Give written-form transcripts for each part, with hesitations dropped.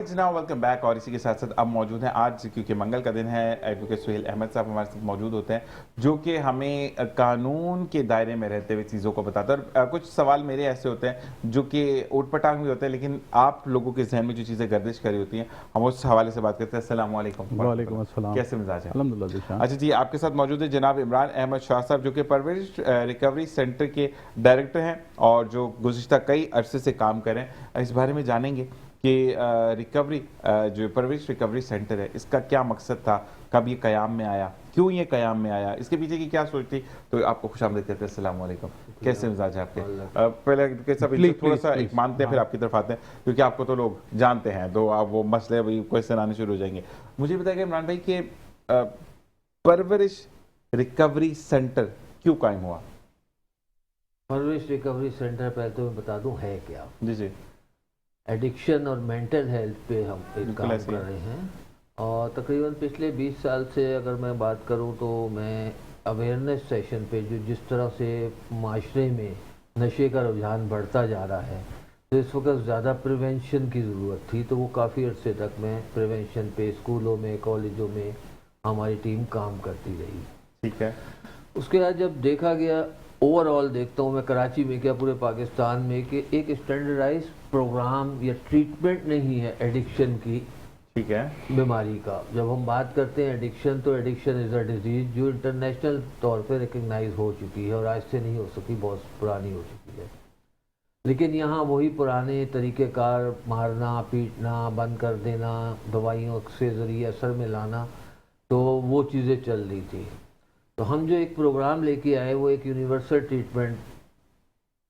जनाब welcome back. और इसी के साथ साथ अब मौजूद हैं आज, क्योंकि मंगल का दिन है, एडवोकेट सुहेल अहमद साहब हमारे साथ मौजूद होते हैं, जो कि हमें कानून के दायरे में रहते हुए चीज़ों को बताते हैं। और कुछ सवाल मेरे ऐसे होते हैं जो कि ऊट पटांग भी होते हैं, लेकिन आप लोगों के जहन में जो चीज़ें गर्दिश करी होती हैं, हम उस हवाले से बात करते हैं। अस्सलाम वालेकुम। वालेकुम अस्सलाम। कैसे मिजाज है? अल्हम्दुलिल्लाह। अच्छा जी, आपके साथ मौजूद है जनाब इमरान अहमद शाह साहब, जो कि परवरिश रिकवरी सेंटर के डायरेक्टर हैं और जो गुज़िश्ता कई अरसे से काम कर रहे हैं। इस बारे में जानेंगे कि रिकवरी जो परवरिश रिकवरी सेंटर है, इसका क्या मकसद था, कब ये क़याम में आया, क्यों ये क़याम में आया, इसके पीछे की क्या सोच थी। तो आपको खुशामदीद कहते हैं। अस्सलाम वालेकुम। कैसे मिजाज है आपके? पहले के सब थोड़ा सा एक मानते हैं, फिर आपकी तरफ आते हैं, क्योंकि आपको तो लोग जानते हैं, तो आप वो मसले वही क्वेश्चन आने शुरू हो जाएंगे। मुझे बताइए इमरान भाई कि परवरिश रिकवरी सेंटर क्यों कायम हुआ? परवरिश रिकवरी सेंटर पहले तो मैं बता दूं है क्या। जी जी। एडिक्शन और मेंटल हेल्थ पे हम एक काम कर रहे हैं, और तकरीबन पिछले 20 साल से अगर मैं बात करूं तो मैं अवेयरनेस सेशन पे, जो जिस तरह से माशरे में नशे का रुझान बढ़ता जा रहा है, तो इस वक्त ज़्यादा प्रिवेंशन की ज़रूरत थी, तो वो काफ़ी अर्से तक मैं प्रिवेंशन पे स्कूलों में कॉलेजों में हमारी टीम काम करती रही। ठीक है। उसके बाद जब देखा गया, ओवरऑल देखता हूँ मैं कराची में क्या पूरे पाकिस्तान में, कि एक स्टैंडर्डाइज प्रोग्राम या ट्रीटमेंट नहीं है एडिक्शन की, ठीक है, बीमारी का। जब हम बात करते हैं एडिक्शन, तो एडिक्शन इज़ अ डिजीज़ जो इंटरनेशनल तौर पे रिकग्नाइज हो चुकी है और आज से नहीं हो सकी, बहुत पुरानी हो चुकी है। लेकिन यहाँ वही पुराने तरीक़ेकार, मारना पीटना बंद कर देना, दवाइयों से ज़रिए असर में लाना, तो वो चीज़ें चल रही थी। तो हम जो एक प्रोग्राम लेके आए वो एक यूनिवर्सल ट्रीटमेंट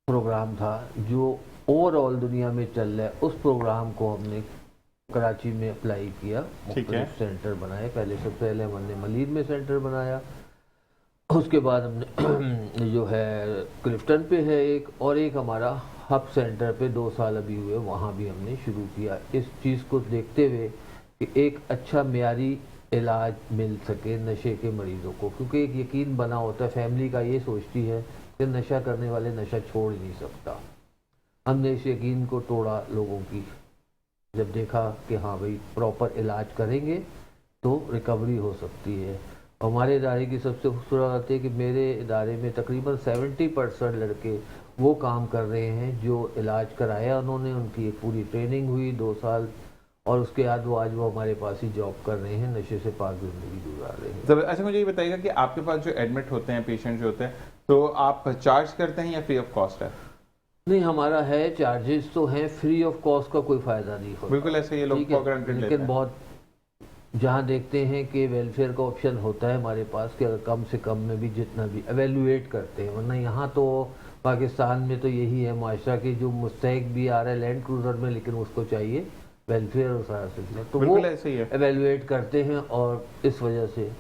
प्रोग्राम था जो ओवरऑल दुनिया में चल रहा है। उस प्रोग्राम को हमने कराची में अप्लाई किया, मुख्तलिफ सेंटर बनाए। पहले सबसे पहले हमने मलीद में सेंटर बनाया, उसके बाद हमने जो है क्लिफ्टन पे है एक, और एक हमारा हब सेंटर पे 2 साल अभी हुए, वहाँ भी हमने शुरू किया, इस चीज़ को देखते हुए कि एक अच्छा मेयारी इलाज मिल सके नशे के मरीज़ों को। क्योंकि एक यकीन बना होता है, फैमिली का ये सोचती है कि नशा करने वाले नशा छोड़ ही नहीं सकता। हमने इस यकीन को तोड़ा लोगों की, जब देखा कि हाँ भाई प्रॉपर इलाज करेंगे तो रिकवरी हो सकती है। हमारे इदारे की सबसे खूबसूरत बात है कि मेरे इदारे में तकरीबन 70% लड़के वो काम कर रहे हैं जो इलाज कराया उन्होंने, उनकी एक पूरी ट्रेनिंग हुई 2 साल, और उसके बाद वो आज वो हमारे पास ही जॉब कर रहे हैं, नशे से पाक जिंदगी गुजार रहे हैं। अच्छा, मुझे ये बताइएगा कि आपके पास जो एडमिट होते हैं पेशेंट जो होते हैं, तो आप चार्ज करते हैं या फ्री ऑफ कॉस्ट है? नहीं, हमारा है, चार्जेस तो हैं, फ्री ऑफ कॉस्ट का कोई फ़ायदा नहीं होता। बिल्कुल ऐसे ये लोग लेकिन बहुत जहाँ देखते हैं कि वेलफेयर का ऑप्शन होता है हमारे पास, कि अगर कम से कम में भी जितना भी एवेल्युएट करते हैं, वरना यहाँ तो पाकिस्तान में तो यही है माशरा की, जो मुस्तहिक भी आ रहा है लैंड क्रूजर में, लेकिन उसको चाहिए वेलफेयर और सारा सिलसिला, तो वो एवेल्युएट करते हैं और इस वजह से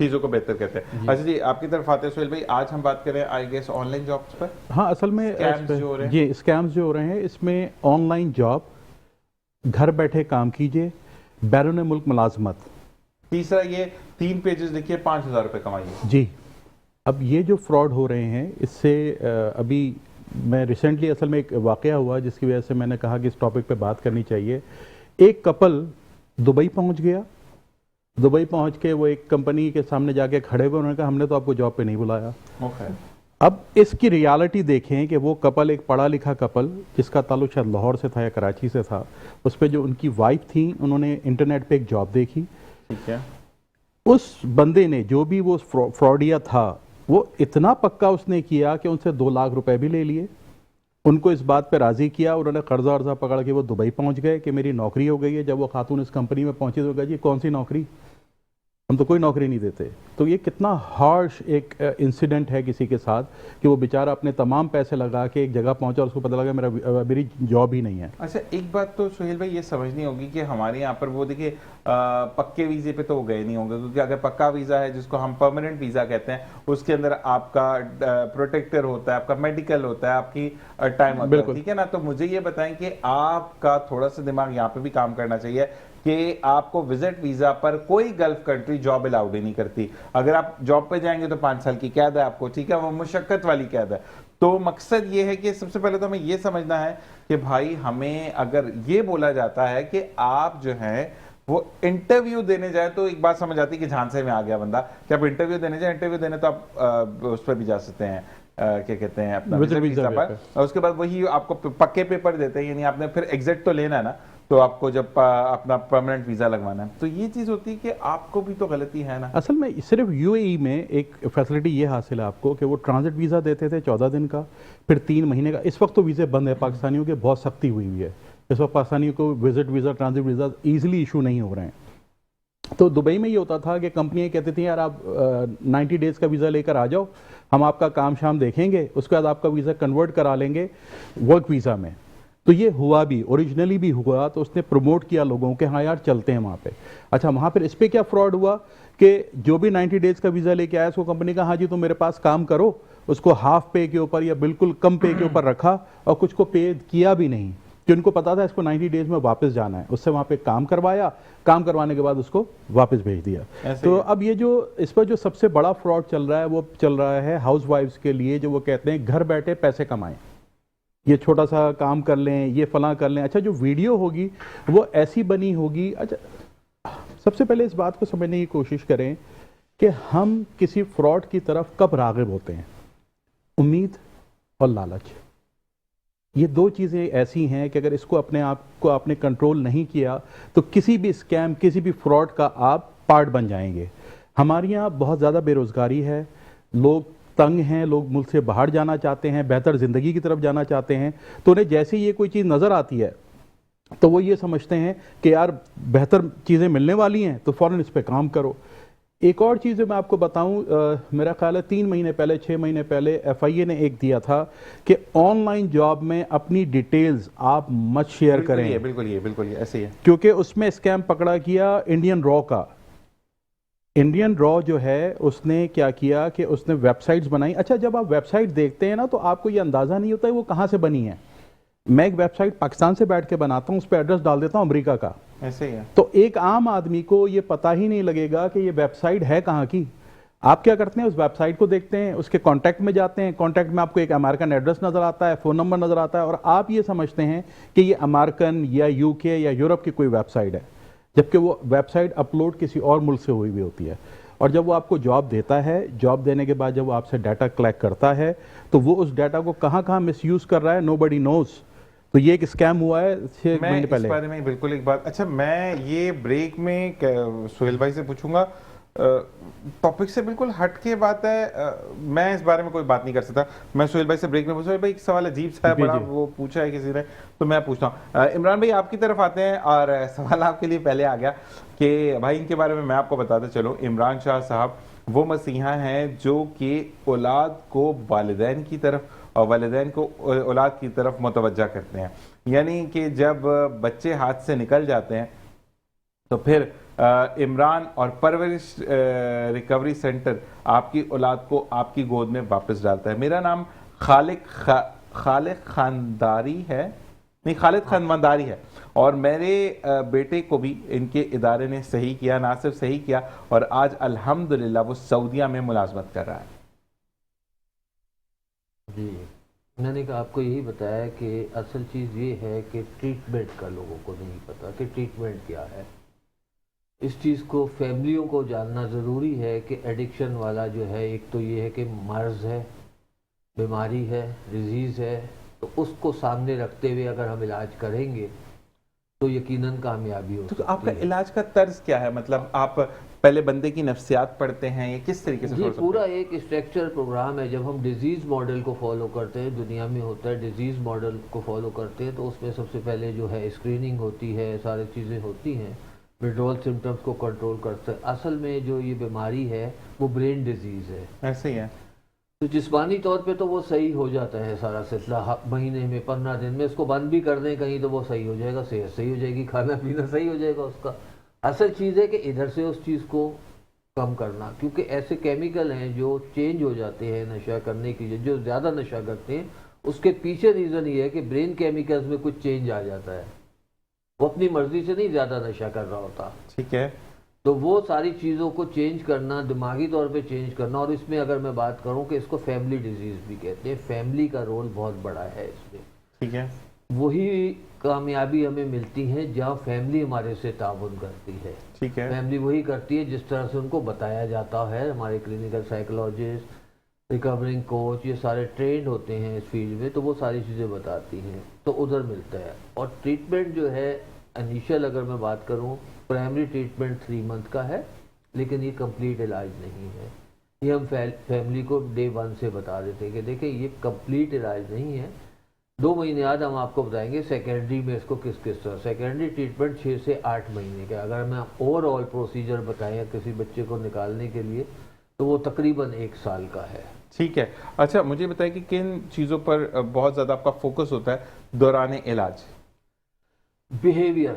चीज़ों को बेहतर कहते हैं। अच्छा जी, आपकी तरफ आते हैं सुहेल भाई, आज हम बात करें आई गेस ऑनलाइन जॉब्स पर। हाँ, असल में ये स्कैम्स जो हो रहे हैं, इसमें ऑनलाइन जॉब, घर बैठे काम कीजिए, बैरून मुल्क मुलाजमत। तीसरा ये 3 पेजेस लिखिए, 5,000 रुपये कमाइए। जी, अब ये जो फ्रॉड हो रहे हैं, इससे अभी मैं रिसेंटली असल में एक वाक़या हुआ जिसकी वजह से मैंने कहा कि इस टॉपिक पे बात करनी चाहिए। एक कपल दुबई पहुंच गया, दुबई पहुंच के वो एक कंपनी के सामने जाके खड़े हुए, उन्होंने कहा हमने तो आपको जॉब पे नहीं बुलाया। अब इसकी रियलिटी देखें कि वो कपल एक पढ़ा लिखा कपल, जिसका ताल्लुक शायद लाहौर से था या कराची से था, उस पर जो उनकी वाइफ थी, उन्होंने इंटरनेट पे एक जॉब देखी। ठीक है। उस बंदे ने, जो भी वो फ्रॉडिया था, वो इतना पक्का उसने किया कि उनसे 2 लाख रुपए भी ले लिए, उनको इस बात पे राज़ी किया। उन्होंने कर्जा वर्जा पकड़ के वो दुबई पहुंच गए कि मेरी नौकरी हो गई है। जब वो खातून इस कंपनी में पहुंची तो कहा जी कौन सी नौकरी, हम तो कोई नौकरी नहीं देते। तो ये कितना हार्श एक इंसिडेंट है किसी के साथ, कि वो बेचारा अपने तमाम पैसे लगा के एक जगह पहुंचा और उसको पता लगा मेरी जॉब ही नहीं है। अच्छा, एक बात तो सुहेल भाई ये समझनी होगी कि हमारे यहाँ पर वो देखिए पक्के वीज़े पे तो वो गए नहीं होंगे, क्योंकि अगर पक्का वीज़ा है, जिसको हम परमानेंट वीज़ा कहते हैं, उसके अंदर आपका प्रोटेक्टर होता है, आपका मेडिकल होता है, आपकी टाइम होता है, ठीक है ना। तो मुझे ये बताएं कि आपका थोड़ा सा दिमाग यहाँ पे भी काम करना चाहिए कि आपको विजिट वीजा पर कोई गल्फ कंट्री जॉब अलाउड ही नहीं करती। अगर आप जॉब पे जाएंगे तो 5 साल की कैद है आपको, ठीक है, वो मुशक्कत वाली कैद है। तो मकसद ये है कि सबसे पहले तो हमें ये समझना है कि भाई हमें अगर ये बोला जाता है कि आप जो है वो इंटरव्यू देने जाए, तो एक बात समझ आती है कि झांसे में आ गया बंदा कि आप इंटरव्यू देने जाए, इंटरव्यू देने तो आप उस पर भी जा सकते हैं, क्या कहते हैं अपना वीजा पर, और उसके बाद वही आपको पक्के पेपर देते हैं, यानी आपने फिर एग्जिट तो लेना है ना, तो आपको जब अपना परमानेंट वीजा लगवाना है, तो ये चीज होती है कि आपको भी तो गलती है ना। असल में सिर्फ यूएई में एक फैसिलिटी ये हासिल है आपको कि वो ट्रांजिट वीज़ा देते थे 14 दिन का, फिर 3 महीने का। इस वक्त तो वीज़े बंद है पाकिस्तानियों के, बहुत सख्ती हुई है इस वक्त, पाकिस्तानियों को visit visa transit visa easily issue नहीं हो रहे हैं। तो दुबई में ये होता था कि कंपनियां कहती थी यार आप 90 डेज़ का वीज़ा लेकर आ जाओ, हम आपका काम शाम देखेंगे, उसके बाद आपका वीज़ा कन्वर्ट करा लेंगे वर्क वीज़ा में। तो ये हुआ भी, ओरिजिनली भी हुआ, तो उसने प्रमोट किया लोगों के हाँ यार चलते हैं वहाँ पे। अच्छा, वहाँ पर इस पर क्या फ्रॉड हुआ कि जो भी 90 डेज़ का वीज़ा लेके आया उसको कंपनी का हाँ जी तुम मेरे पास काम करो, उसको हाफ पे के ऊपर या बिल्कुल कम पे के ऊपर रखा और कुछ को पे किया भी नहीं, कि उनको पता था इसको 90 डेज में वापस जाना है। उससे वहाँ पे काम करवाया, काम करवाने के बाद उसको वापस भेज दिया। तो अब ये जो इस पर जो सबसे बड़ा फ्रॉड चल रहा है वो चल रहा है हाउस वाइफ्स के लिए, जो वो कहते हैं घर बैठे पैसे कमाएं, ये छोटा सा काम कर लें, ये फलां कर लें। अच्छा, जो वीडियो होगी वो ऐसी बनी होगी। अच्छा, सबसे पहले इस बात को समझने की कोशिश करें कि हम किसी फ्रॉड की तरफ कब राग़िब होते हैं। उम्मीद और लालच, ये दो चीज़ें ऐसी हैं कि अगर इसको अपने आप को आपने कंट्रोल नहीं किया तो किसी भी स्कैम, किसी भी फ्रॉड का आप पार्ट बन जाएंगे। हमारे यहाँ बहुत ज़्यादा बेरोज़गारी है, लोग तंग हैं, लोग मुल्क से बाहर जाना चाहते हैं, बेहतर ज़िंदगी की तरफ जाना चाहते हैं, तो उन्हें जैसे ही ये कोई चीज़ नज़र आती है तो वो ये समझते हैं कि यार बेहतर चीज़ें मिलने वाली हैं तो फ़ौरन इस पर काम करो। एक और चीज़ मैं आपको बताऊं, मेरा ख्याल है 3 महीने पहले, 6 महीने पहले FIA ने एक दिया था कि ऑनलाइन जॉब में अपनी डिटेल्स आप मत शेयर करें। बिल्कुल ये ऐसे ही है, क्योंकि उसमें स्कैम पकड़ा गया इंडियन रॉ का। इंडियन रॉ जो है उसने क्या किया कि उसने वेबसाइट्स बनाई। अच्छा, जब आप वेबसाइट देखते हैं ना तो आपको ये अंदाज़ा नहीं होता है वो कहाँ से बनी है। मैं एक वेबसाइट पाकिस्तान से बैठ के बनाता हूँ, उस पर एड्रेस डाल देता हूँ अमेरिका का, ऐसे ही है। तो एक आम आदमी को ये पता ही नहीं लगेगा कि ये वेबसाइट है कहाँ की। आप क्या करते हैं, उस वेबसाइट को देखते हैं, उसके कॉन्टैक्ट में जाते हैं, कॉन्टैक्ट में आपको एक अमेरिकन एड्रेस नज़र आता है, फ़ोन नंबर नज़र आता है, और आप ये समझते हैं कि ये अमेरिकन या UK या यूरोप की कोई वेबसाइट है, जबकि वो वेबसाइट अपलोड किसी और मुल्क से हुई होती है। और जब वो आपको जॉब देता है, जॉब देने के बाद जब वो आपसे डाटा कलेक्ट करता है तो वो उस डाटा को कहाँ कहाँ मिसयूज़ कर रहा है, नोबडी नोज़। तो ये एक स्कैम हुआ है 6 महीने पहले। इस बारे में बिल्कुल एक बात, अच्छा मैं ये ब्रेक में सुहेल भाई से पूछूंगा, टॉपिक से बिल्कुल हट के बात है, मैं इस बारे में कोई बात नहीं कर सकता। मैं सुहेल भाई से ब्रेक में पूछा, भाई एक सवाल अजीब सा है, बड़ा वो पूछा है किसी ने, तो मैं पूछता हूँ। इमरान भाई आपकी तरफ आते हैं, और सवाल आपके लिए पहले आ गया कि भाई इनके बारे में मैं आपको बताता चलूँ। इमरान शाह साहब वो मसीहा हैं जो कि औलाद को वालिदैन की तरफ और वालिदैन को औलाद की तरफ मुतवज्जा करते हैं, यानी कि जब बच्चे हाथ से निकल जाते हैं तो फिर इमरान और परवरिश रिकवरी सेंटर आपकी औलाद को आपकी गोद में वापस डालता है। मेरा नाम खालिद खानदारी है, नहीं खालिद खानदारी है, और मेरे बेटे को भी इनके इदारे ने सही किया, ना सिर्फ सही किया और आज अल्हम्दुलिल्लाह वो सऊदीया में मुलाजमत कर रहा है। जी, मैंने कहा आपको यही बताया कि असल चीज़ ये है कि ट्रीटमेंट का लोगों को नहीं पता कि ट्रीटमेंट क्या है। इस चीज़ को फैमिलियों को जानना ज़रूरी है कि एडिक्शन वाला जो है, एक तो ये है कि मर्ज़ है, बीमारी है, डिजीज़ है, तो उसको सामने रखते हुए अगर हम इलाज करेंगे तो यकीनन कामयाबी हो। तो आपका इलाज का तर्ज क्या है, मतलब आप पहले बंदे की नफ्सियात पढ़ते हैं या किस तरीके से? जी, पूरा एक स्ट्रक्चर प्रोग्राम है। जब हम डिजीज़ मॉडल को फॉलो करते हैं, दुनिया में होता है डिजीज़ मॉडल को फॉलो करते हैं, तो उसमें सबसे पहले जो है स्क्रीनिंग होती है, सारी चीज़ें होती हैं, विड्रॉल सिम्टम्स को कंट्रोल करते हैं। असल में जो ये बीमारी है वो ब्रेन डिजीज़ है। ऐसे ही है। तो जिस्मानी तौर पे तो वो सही हो जाता है सारा सिलसिला, महीने में 15 दिन में इसको बंद भी कर दें कहीं तो वो सही हो जाएगा, सेहत सही हो जाएगी, खाना पीना सही हो जाएगा उसका। असल चीज़ है कि इधर से उस चीज़ को कम करना, क्योंकि ऐसे केमिकल हैं जो चेंज हो जाते हैं नशा करने की, जो ज़्यादा नशा करते हैं उसके पीछे रीज़न ये है कि ब्रेन केमिकल्स में कुछ चेंज आ जाता है, वो अपनी मर्जी से नहीं ज़्यादा नशा कर रहा होता। ठीक है, तो वो सारी चीज़ों को चेंज करना, दिमागी तौर पे चेंज करना, और इसमें अगर मैं बात करूं कि इसको फैमिली डिजीज़ भी कहते हैं, फैमिली का रोल बहुत बड़ा है इसमें। ठीक है। वही कामयाबी हमें मिलती है जहाँ फैमिली हमारे से ताउन करती है। ठीक है। फैमिली वही करती है जिस तरह से उनको बताया जाता है। हमारे क्लिनिकल साइकोलॉजिस्ट, रिकवरिंग कोच, ये सारे ट्रेंड होते हैं इस फील्ड में, तो वो सारी चीज़ें बताती हैं, तो उधर मिलता है। और ट्रीटमेंट जो है इनिशियल अगर मैं बात करूं, प्राइमरी ट्रीटमेंट 3 मंथ का है, लेकिन ये कंप्लीट इलाज नहीं है। ये हम फैमिली को डे 1 से बता देते हैं कि देखिए ये कंप्लीट इलाज नहीं है, 2 महीने बाद हम आपको बताएंगे सेकेंडरी में इसको किस किस तरह। सेकेंडरी ट्रीटमेंट 6 से 8 महीने का। अगर मैं ओवरऑल प्रोसीजर बताएं किसी बच्चे को निकालने के लिए, तो वो तकरीबन 1 साल का है। ठीक है। अच्छा, मुझे बताइए कि किन चीज़ों पर बहुत ज़्यादा आपका फोकस होता है दौरान इलाज? बिहेवियर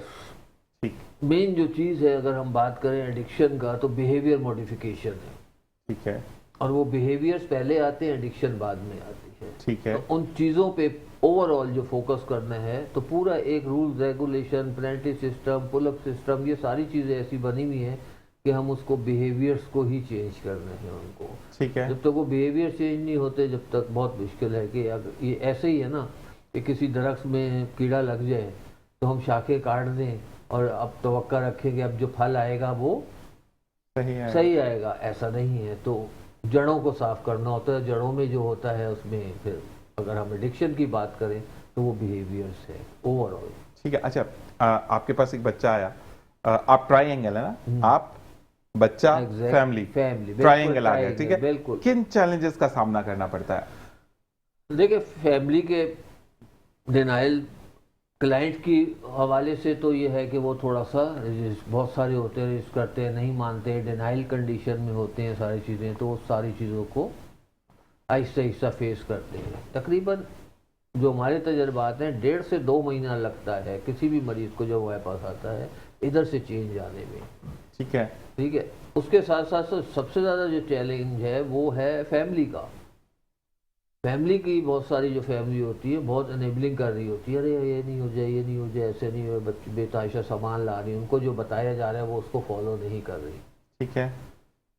ठीक। मेन जो चीज़ है, अगर हम बात करें एडिक्शन का, तो बिहेवियर मॉडिफिकेशन है। ठीक है। और वो बिहेवियर्स पहले आते हैं, एडिक्शन बाद में आती है। ठीक है। तो उन चीज़ों पे ओवरऑल जो फोकस करना है, तो पूरा एक rule regulation, penalty system, pull up system, ये सारी चीज़ें ऐसी बनी हुई हैं कि हम उसको बिहेवियर्स को ही चेंज करना है उनको। ठीक है। जब तक वो बिहेवियर चेंज नहीं होते, जब तक बहुत मुश्किल है। कि अगर ये ऐसे ही है ना कि किसी दरख्त में कीड़ा लग जाए तो हम शाखें काट दें और अब तवक्का रखें कि अब जो फल आएगा वो सही आएगा, ऐसा नहीं है। तो जड़ों को साफ करना होता है। जड़ों में जो होता है उसमें फिर अगर हम एडिक्शन की बात करें तो वो बिहेवियर्स है ओवरऑल। ठीक है। अच्छा, आपके पास एक बच्चा आया, आप ट्राइंगल है ना, आप बच्चा फैमिली ट्राइंगल आ गया, ठीक है। बिल्कुल। किन चैलेंजेस का सामना करना पड़ता है? देखिए, फैमिली के डिनाइल क्लाइंट की हवाले से तो ये है कि वो थोड़ा सा बहुत सारे होते हैं, रिस्क करते हैं, नहीं मानते, डिनाइल कंडीशन में होते हैं सारी चीज़ें, तो वो सारी चीज़ों को आहिस्ता आहिस्ता फेस करते हैं। तकरीबन जो हमारे तजर्बात हैं, 1.5 से 2 महीना लगता है किसी भी मरीज़ को जब हमारे पास आता है इधर से चेंज आने में। ठीक है। ठीक है। उसके साथ साथ सबसे ज़्यादा जो चैलेंज है वो है फैमिली का। फैमिली की बहुत सारी जो फैमिली होती है बहुत एनेबलिंग कर रही होती है, अरे ये नहीं हो जाए, ये नहीं हो जाए, ऐसे नहीं हो, बच्चे बेतहाशा सामान ला रही है, उनको जो बताया जा रहा है वो उसको फॉलो नहीं कर रही। ठीक है।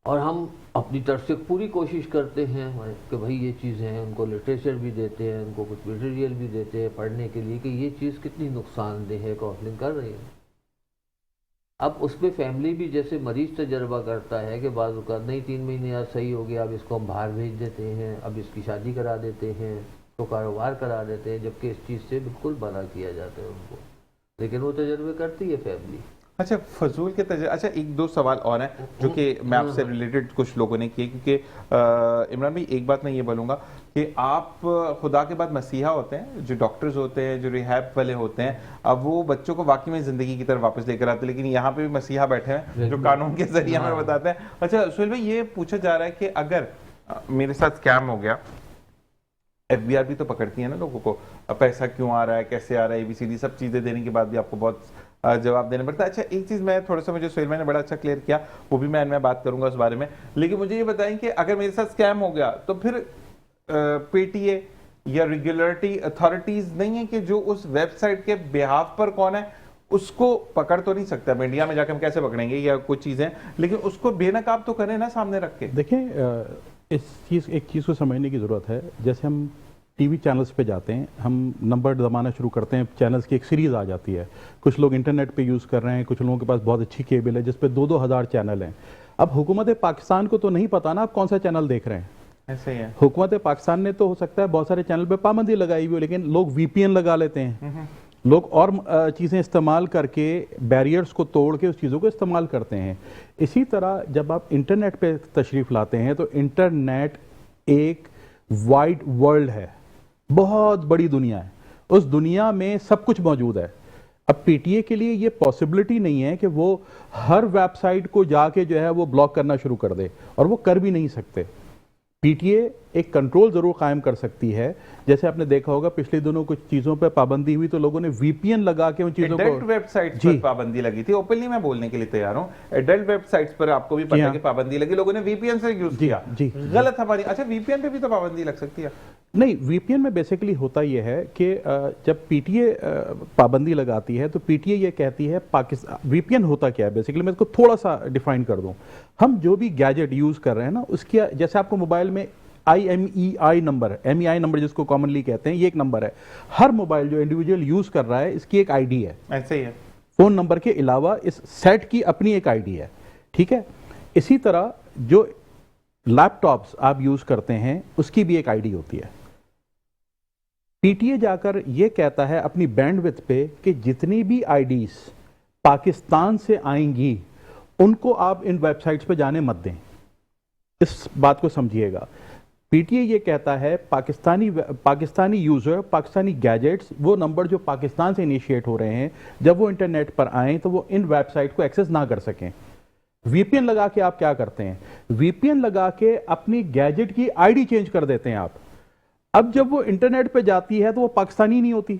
और हम अपनी तरफ से पूरी कोशिश करते हैं कि भाई ये चीज़ें हैं, उनको लिटरेचर भी देते हैं, उनको कुछ मटेरियल भी देते हैं पढ़ने के लिए कि ये चीज़ कितनी नुकसानदेह है, काउंसलिंग कर रही है। अब उसमें फैमिली भी जैसे मरीज तजर्बा करता है कि बाज़ औक़ात नहीं, 3 महीने आज सही हो गया, अब इसको हम बाहर भेज देते हैं, अब इसकी शादी करा देते हैं, तो कारोबार करा देते हैं, जबकि इस चीज़ से बिल्कुल मना किया जाता है उनको, लेकिन वो तजर्बे करती है फैमिली। अच्छा, फजूल के तजर्बे। अच्छा, 1-2 सवाल और हैं जो कि मैं आपसे रिलेटेड कुछ लोगों ने किए, क्योंकि इमरान भाई एक बात मैं ये बोलूँगा कि आप खुदा के बाद मसीहा होते हैं, जो डॉक्टर्स होते हैं, जो रिहैब वाले होते हैं, अब वो बच्चों को वाकई में ज़िंदगी की तरफ वापस लेकर आते हैं, लेकिन यहाँ पे भी मसीहा बैठे हैं जो कानून के जरिए हमें बताते हैं। अच्छा सुहेल भाई, ये पूछा जा रहा है कि अगर मेरे साथ स्कैम हो गया, FBI भी तो पकड़ती है ना लोगों को, पैसा क्यों आ रहा है, कैसे आ रहा है, ABCD सब चीज़ें देने के बाद भी आपको बहुत जवाब देना पड़ता है। अच्छा, एक चीज़ मैं थोड़ा सा, मुझे सुहेल भाई ने बड़ा अच्छा क्लियर किया, वो भी मैं बात करूंगा उस बारे में, लेकिन मुझे ये बताएं कि अगर मेरे साथ स्कैम हो गया तो फिर PTA या रेगुलेटरी अथॉरिटीज नहीं है कि जो उस वेबसाइट के बिहाफ पर कौन है उसको पकड़ तो नहीं सकता? मीडिया में जाकर हम कैसे पकड़ेंगे या कुछ चीज़ें, लेकिन उसको बेनकाब तो करें ना सामने रख के। देखिए, एक चीज़ को समझने की ज़रूरत है। जैसे हम टीवी चैनल्स पे जाते हैं, हम नंबर दबाना शुरू करते हैं, चैनल्स की एक सीरीज़ आ जाती है। कुछ लोग इंटरनेट पे यूज़ कर रहे हैं, कुछ लोगों के पास बहुत अच्छी केबल है जिस पे 2-2 हज़ार चैनल हैं। अब हुकूमत पाकिस्तान को तो नहीं पता ना आप कौन सा चैनल देख रहे हैं। ऐसे ही है। हुकूमत पाकिस्तान ने तो हो सकता है बहुत सारे चैनल पे पाबंदी लगाई हुई हो, लेकिन लोग VPN लगा लेते हैं, लोग और चीज़ें इस्तेमाल करके बैरियर्स को तोड़ के उस चीज़ों को इस्तेमाल करते हैं। इसी तरह जब आप इंटरनेट पे तशरीफ़ लाते हैं तो इंटरनेट एक वाइड वर्ल्ड है, बहुत बड़ी दुनिया है, उस दुनिया में सब कुछ मौजूद है। अब PTA के लिए ये पॉसिबिलिटी नहीं है कि वो हर वेबसाइट को जाके जो है वो ब्लॉक करना शुरू कर दे, और वो कर भी नहीं सकते। PTA एक कंट्रोल जरूर कायम कर सकती है। जैसे आपने देखा होगा पिछले दिनों कुछ चीजों पे पाबंदी हुई तो लोगों ने VPN लगा के उन चीजों को, एडल्ट वेबसाइट्स पर पाबंदी लगी थी। ओपनली मैं बोलने के लिए तैयार हूं, एडल्ट वेबसाइट्स पर आपको भी पता है कि पाबंदी लगी, लोगों ने VPN से यूज किया, गलत हमारी। अच्छा, VPN पे भी तो पाबंदी लग सकती है? नहीं, वीपीएन में बेसिकली होता यह है कि जब पीटीए पाबंदी लगाती है तो पीटीए ये कहती है पाकिस्तान, वीपीएन होता क्या है बेसिकली, मैं इसको थोड़ा सा डिफाइन कर दूं। हम जो भी गैजेट यूज कर रहे हैं ना, उसकी जैसे आपको मोबाइल में IMEI नंबर, MEI नंबर जिसको कॉमनली कहते हैं, ये एक नंबर है। हर मोबाइल जो इंडिविजुअल यूज कर रहा है इसकी एक आईडी है। ऐसे ही है। फोन नंबर के अलावा इस सेट की अपनी एक आईडी है, ठीक है। इसी तरह जो लैपटॉप्स आप यूज करते हैं उसकी भी एक आईडी होती है। पीटीए जाकर यह कहता है अपनी बैंडविड्थ पे कि जितनी भी आईडीज पाकिस्तान से आएंगी उनको आप इन वेबसाइट्स पे जाने मत दें। इस बात को समझिएगा। पीटीए ये कहता है पाकिस्तानी यूजर, पाकिस्तानी गैजेट्स, वो नंबर जो पाकिस्तान से इनिशिएट हो रहे हैं, जब वो इंटरनेट पर आए तो वो इन वेबसाइट को एक्सेस ना कर सकें। वीपीएन लगा के आप क्या करते हैं, वीपीएन लगा के अपनी गैजेट की आईडी चेंज कर देते हैं आप। अब जब वो इंटरनेट पे जाती है तो वो पाकिस्तानी नहीं होती,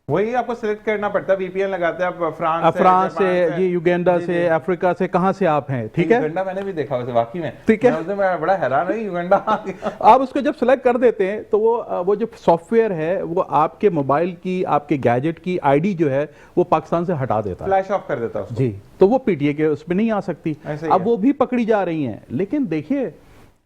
वही आपको सिलेक्ट करना पड़ता है। वीपीएन लगाते हैं आप फ्रांस से, जी युगांडा से, अफ्रीका से, कहां से आप हैं, ठीक है। युगांडा मैंने भी देखा वैसे वाकई में, ठीक है। मैं बड़ा हैरान हुई युगांडा। आप उसको जब सिलेक्ट कर देते हैं तो वो जो सॉफ्टवेयर है वो आपके मोबाइल की, आपके गैजेट की आईडी जो है वो पाकिस्तान से हटा देता है, फ्लैश ऑफ कर देता है जी। तो वो पीटीए के उसमें नहीं आ सकती। अब वो भी पकड़ी जा रही हैं। लेकिन देखिए,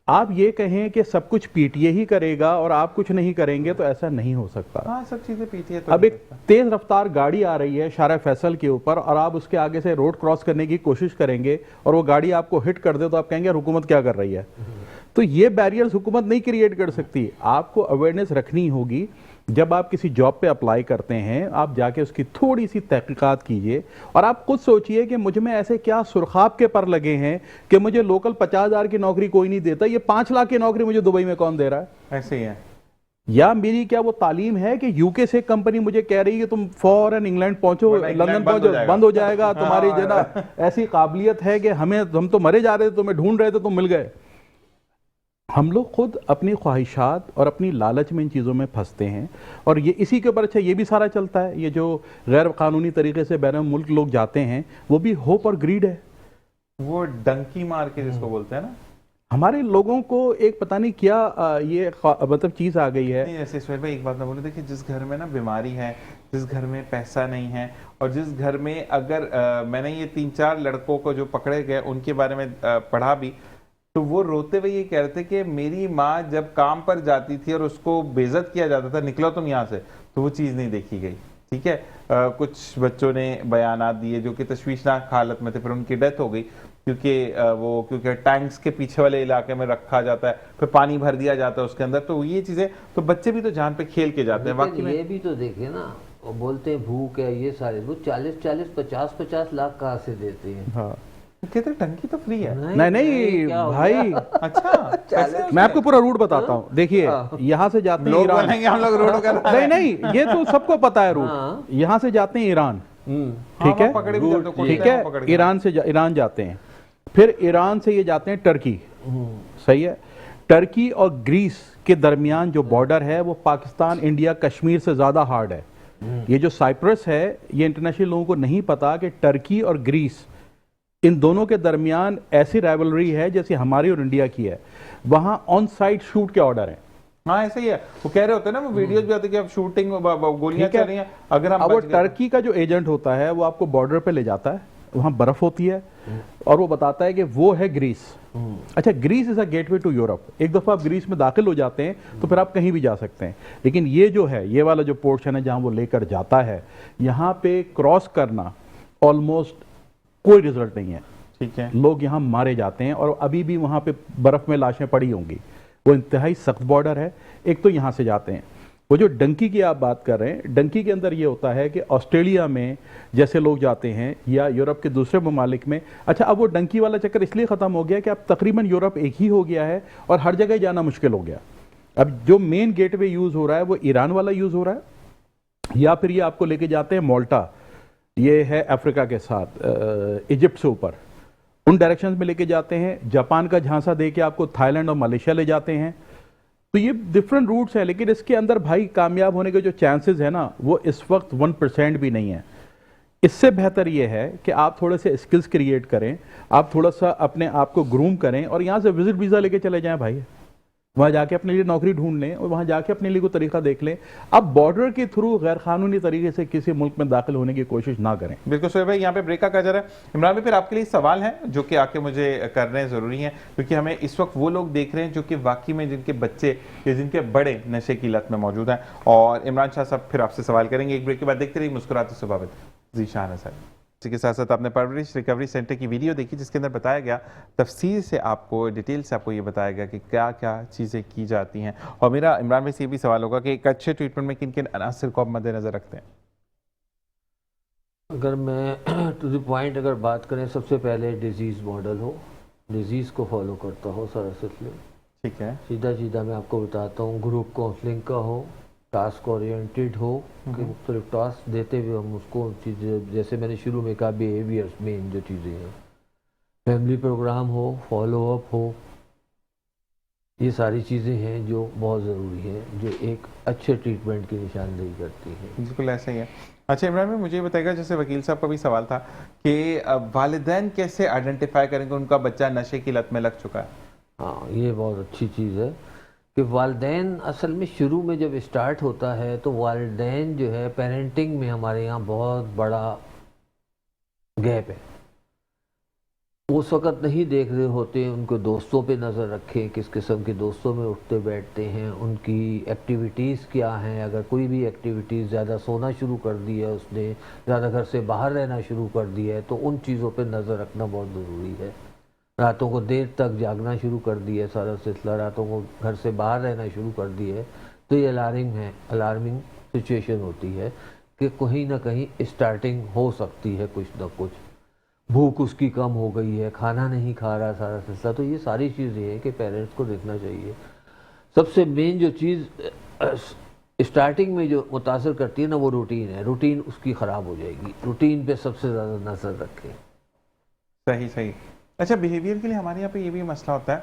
आप ये कहें कि सब कुछ पीटीए ही करेगा और आप कुछ नहीं करेंगे तो ऐसा नहीं हो सकता। हाँ, सब चीजें पीटीए तो अब एक तेज रफ्तार गाड़ी आ रही है शारा फैसल के ऊपर और आप उसके आगे से रोड क्रॉस करने की कोशिश करेंगे और वो गाड़ी आपको हिट कर दे तो आप कहेंगे हुकूमत क्या कर रही है। तो ये बैरियर्स हुकूमत नहीं क्रिएट कर सकती। आपको अवेयरनेस रखनी होगी। जब आप किसी जॉब पे अप्लाई करते हैं, आप जाके उसकी थोड़ी सी तहकीकात कीजिए और आप खुद सोचिए कि मुझ में ऐसे क्या सुरखाब के पर लगे हैं कि मुझे लोकल 50,000 की नौकरी कोई नहीं देता, ये 5 लाख की नौकरी मुझे दुबई में कौन दे रहा है। ऐसे ही है। या मेरी क्या वो तालीम है कि यूके से कंपनी मुझे कह रही है कि तुम फॉरन इंग्लैंड पहुंचो, लंदन पहुंचो, बंद हो जाएगा तुम्हारी जो ना ऐसी काबिलियत है कि हम तो मरे जा रहे थे, तुम्हें ढूंढ रहे थे, तुम मिल गए। हम लोग खुद अपनी ख्वाहिशात और अपनी लालच में इन चीज़ों में फंसते हैं और ये इसी के ऊपर अच्छा ये भी सारा चलता है। ये जो गैर कानूनी तरीके से बैरून मुल्क लोग जाते हैं वो भी होप और ग्रीड है, वो डंकी मार के जिसको बोलते हैं ना। हमारे लोगों को एक पता नहीं क्या ये मतलब चीज़ आ गई है। नहीं, ऐसे ईश्वर भाई एक बात मैं बोलूँ, देखिए जिस घर में ना बीमारी है, जिस घर में पैसा नहीं है और जिस घर में अगर मैंने ये 3-4 लड़कों को जो पकड़े गए उनके बारे में पढ़ा भी, तो वो रोते हुए ये कह रहे थे कि मेरी माँ जब काम पर जाती थी और उसको बेइज्जत किया जाता था, निकलो तुम यहाँ से, तो वो चीज़ नहीं देखी गई। ठीक है। कुछ बच्चों ने बयानात दिए जो कि तशवीशनाक हालत में थे, फिर उनकी डेथ हो गई क्योंकि टैंक्स के पीछे वाले इलाके में रखा जाता है, फिर पानी भर दिया जाता है उसके अंदर। तो ये चीज़ें, तो बच्चे भी तो जान पे खेल के जाते हैं। बाकी ये भी तो देखे ना, वो बोलते हैं भूख है, ये सारे वो 40-40, 50-50 लाख कहाँ से देते हैं। हाँ, कहते टंकी तो फ्री है। नहीं भाई। अच्छा, मैं आपको पूरा रूट बताता हूँ। देखिए, यहाँ से जाते हैं ईरान, हम लोग रोड कर नहीं, ये तो सबको पता है रूट। यहाँ से जाते हैं ईरान, ठीक है, ठीक है, ईरान जाते हैं, फिर ईरान से ये जाते हैं टर्की, सही है। टर्की और ग्रीस के दरमियान जो बॉर्डर है वो पाकिस्तान, इंडिया, कश्मीर से ज्यादा हार्ड है। ये जो साइप्रस है, ये इंटरनेशनल लोगों को नहीं पता कि टर्की और ग्रीस, इन दोनों के दरमियान ऐसी राइवलरी है जैसे हमारी और इंडिया की है। वहां ऑन साइट शूट के ऑर्डर हैं। हाँ, ऐसे ही है। वो कह रहे होते हैं ना, वो वीडियोस भी आते हैं कि अब शूटिंग गोलियां चल रही हैं, अगर हम वो टर्की का जो एजेंट होता है वो आपको बॉर्डर पे ले जाता है, वहां बर्फ होती है और वो बताता है कि वो है ग्रीस। अच्छा, Greece is a gateway to Europe. एक दफा आप ग्रीस में दाखिल हो जाते हैं तो फिर आप कहीं भी जा सकते हैं। लेकिन ये जो है, ये वाला जो पोर्शन है जहां वो लेकर जाता है, यहाँ पे क्रॉस करना ऑलमोस्ट कोई रिजल्ट नहीं है। ठीक है, लोग यहाँ मारे जाते हैं और अभी भी वहां पे बर्फ में लाशें पड़ी होंगी। वो इंतहाई सख्त बॉर्डर है। एक तो यहाँ से जाते हैं। वो जो डंकी की आप बात कर रहे हैं, डंकी के अंदर ये होता है कि ऑस्ट्रेलिया में जैसे लोग जाते हैं या यूरोप के दूसरे ममालिक में। अच्छा, अब वो डंकी वाला चक्कर इसलिए ख़त्म हो गया कि अब तकरीबन यूरोप एक ही हो गया है और हर जगह जाना मुश्किल हो गया। अब जो मेन गेटवे यूज़ हो रहा है वो ईरान वाला यूज़ हो रहा है, या फिर ये आपको लेके जाते हैं मोल्टा, ये है अफ्रीका के साथ, इजिप्ट से ऊपर, उन डायरेक्शंस में लेके जाते हैं। जापान का झांसा दे के आपको थाईलैंड और मलेशिया ले जाते हैं। तो ये डिफरेंट रूट्स हैं, लेकिन इसके अंदर भाई कामयाब होने के जो चांसेस है ना, वो इस वक्त 1% भी नहीं है। इससे बेहतर ये है कि आप थोड़े से स्किल्स क्रिएट करें, आप थोड़ा सा अपने आप को ग्रूम करें और यहाँ से विजिट वीज़ा लेके चले जाएं भाई। वहाँ जाके अपने लिए नौकरी ढूंढ लें और वहाँ जाके अपने लिए कोई तरीका देख लें। अब बॉर्डर के थ्रू गैर कानूनी तरीके से किसी मुल्क में दाखिल होने की कोशिश ना करें। बिल्कुल सोहेब भाई, यहाँ पे ब्रेक का कजर है। इमरान भाई, फिर आपके लिए सवाल है जो कि आके मुझे करने ज़रूरी हैं, क्योंकि हमें इस वक्त वो लोग देख रहे हैं जो कि वाकई में जिनके बच्चे या जिनके बड़े नशे की लत में मौजूद हैं। और इमरान शाह साहब फिर आपसे सवाल करेंगे एक ब्रेक के बाद। देखते रहिए मुस्कुराते स्वभावित। जी शाह साहब, इसी के साथ साथ आपने परवरिश रिकवरी सेंटर की वीडियो देखी जिसके अंदर बताया गया, तफसील से आपको, डिटेल से आपको ये बताया गया कि क्या क्या चीज़ें की जाती हैं। और मेरा इमरान भाई से ये भी सवाल होगा कि एक अच्छे ट्रीटमेंट में किन किन अनासर को आप मद्देनजर रखते हैं? अगर मैं टू द पॉइंट अगर बात करें, सबसे पहले डिजीज़ मॉडल हो, डिजीज़ को फॉलो करता हो सारा सिलसिला। ठीक है, सीधा सीधा मैं आपको बताता हूँ, ग्रुप काउंसलिंग का हो, टास्क ओरिएंटेड हो, कि मुख्तलिफ टास्क देते हुए हम उसको चीज़ें, जैसे मैंने शुरू में कहा, बिहेवियर्स मेन जो चीज़ें हैं, फैमिली प्रोग्राम हो, फॉलो अप हो, ये सारी चीज़ें हैं जो बहुत ज़रूरी हैं, जो एक अच्छे ट्रीटमेंट की निशानदेही करती हैं। बिल्कुल ऐसा ही है। अच्छा इमरान भाई, मुझे ये बताएगा, जैसे वकील साहब का भी सवाल था कि वालिदैन कैसे आइडेंटिफाई करेंगे उनका बच्चा नशे की लत में लग चुका है? हाँ, ये बहुत अच्छी चीज़ है कि वालिदैन असल में शुरू में जब स्टार्ट होता है तो वालिदैन जो है पेरेंटिंग में हमारे यहाँ बहुत बड़ा गैप है। उस वक़्त नहीं देख रहे होते, उनको दोस्तों पे नज़र रखें, किस किस्म के दोस्तों में उठते बैठते हैं, उनकी एक्टिविटीज़ क्या हैं। अगर कोई भी एक्टिविटीज़, ज़्यादा सोना शुरू कर दिया है उसने, ज़्यादा घर से बाहर रहना शुरू कर दिया है, तो उन चीज़ों पे नज़र रखना बहुत ज़रूरी है। रातों को देर तक जागना शुरू कर दिया है, सारा सिलसिला, रातों को घर से बाहर रहना शुरू कर दिया है, तो ये अलार्मिंग सिचुएशन होती है कि कहीं ना कहीं स्टार्टिंग हो सकती है कुछ ना कुछ। भूख उसकी कम हो गई है, खाना नहीं खा रहा, सारा सिलसिला। तो ये सारी चीज़ें हैं कि पेरेंट्स को देखना चाहिए। सबसे मेन जो चीज़ स्टार्टिंग में जो मुतासर करती है ना, वो रूटीन है। रूटीन उसकी ख़राब हो जाएगी, रूटीन पे सबसे ज़्यादा नज़र रखें। सही सही। अच्छा, बिहेवियर के लिए हमारे यहाँ पे ये भी मसला होता है,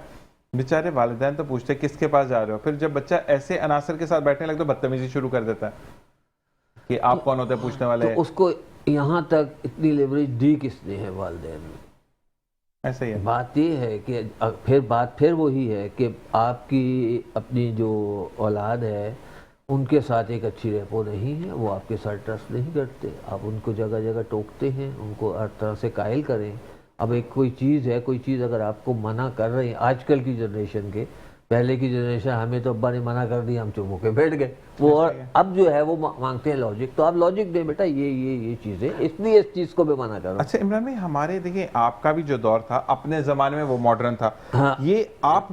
बेचारे वालिदैन तो पूछते हैं किसके पास जा रहे हो, फिर जब बच्चा ऐसे अनासर के साथ बैठने लगता है बदतमीजी शुरू कर देता है कि आप कौन होते हैं पूछने वाले। तो उसको यहाँ तक इतनी लेवरेज दी किसने है वालिदैन ने? ऐसा ही है। बात ये है कि फिर वही है कि आपकी अपनी जो औलाद है उनके साथ एक अच्छी रेपो नहीं है, वो आपके साथ ट्रस्ट नहीं करते, आप उनको जगह जगह टोकते हैं, उनको हर तरह से कायल करें। अब एक कोई चीज़ अगर आपको मना कर रहे हैं, आजकल की जनरेशन के, पहले की जनरेशन हमें तो अब्बा ने मना कर दिया, हम चुप होके बैठ गए वो, और अब जो है वो मांगते हैं लॉजिक। तो आप लॉजिक दें बेटा, ये चीज़ें, इसलिए इस चीज़ को भी मना करो। अच्छा इमरान भाई, हमारे देखिए आपका भी जो दौर था अपने ज़माने में वो मॉडर्न था। हाँ। ये आप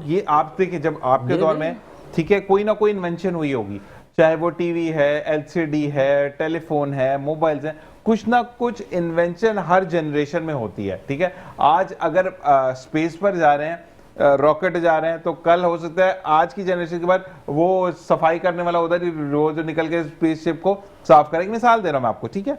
देखिए, जब आपके दौर में, ठीक है, कोई ना कोई इन्वेंशन हुई होगी, चाहे वो टीवी है, एलसीडी है, टेलीफोन है, मोबाइल्स हैं, कुछ ना कुछ इन्वेंशन हर जनरेशन में होती है। ठीक है, आज अगर स्पेस पर जा रहे हैं, रॉकेट जा रहे हैं, तो कल हो सकता है आज की जनरेशन के बाद वो सफाई करने वाला उधर ही रोज निकल के स्पेसशिप को साफ करेंगे। मिसाल दे रहा हूं मैं आपको, ठीक है।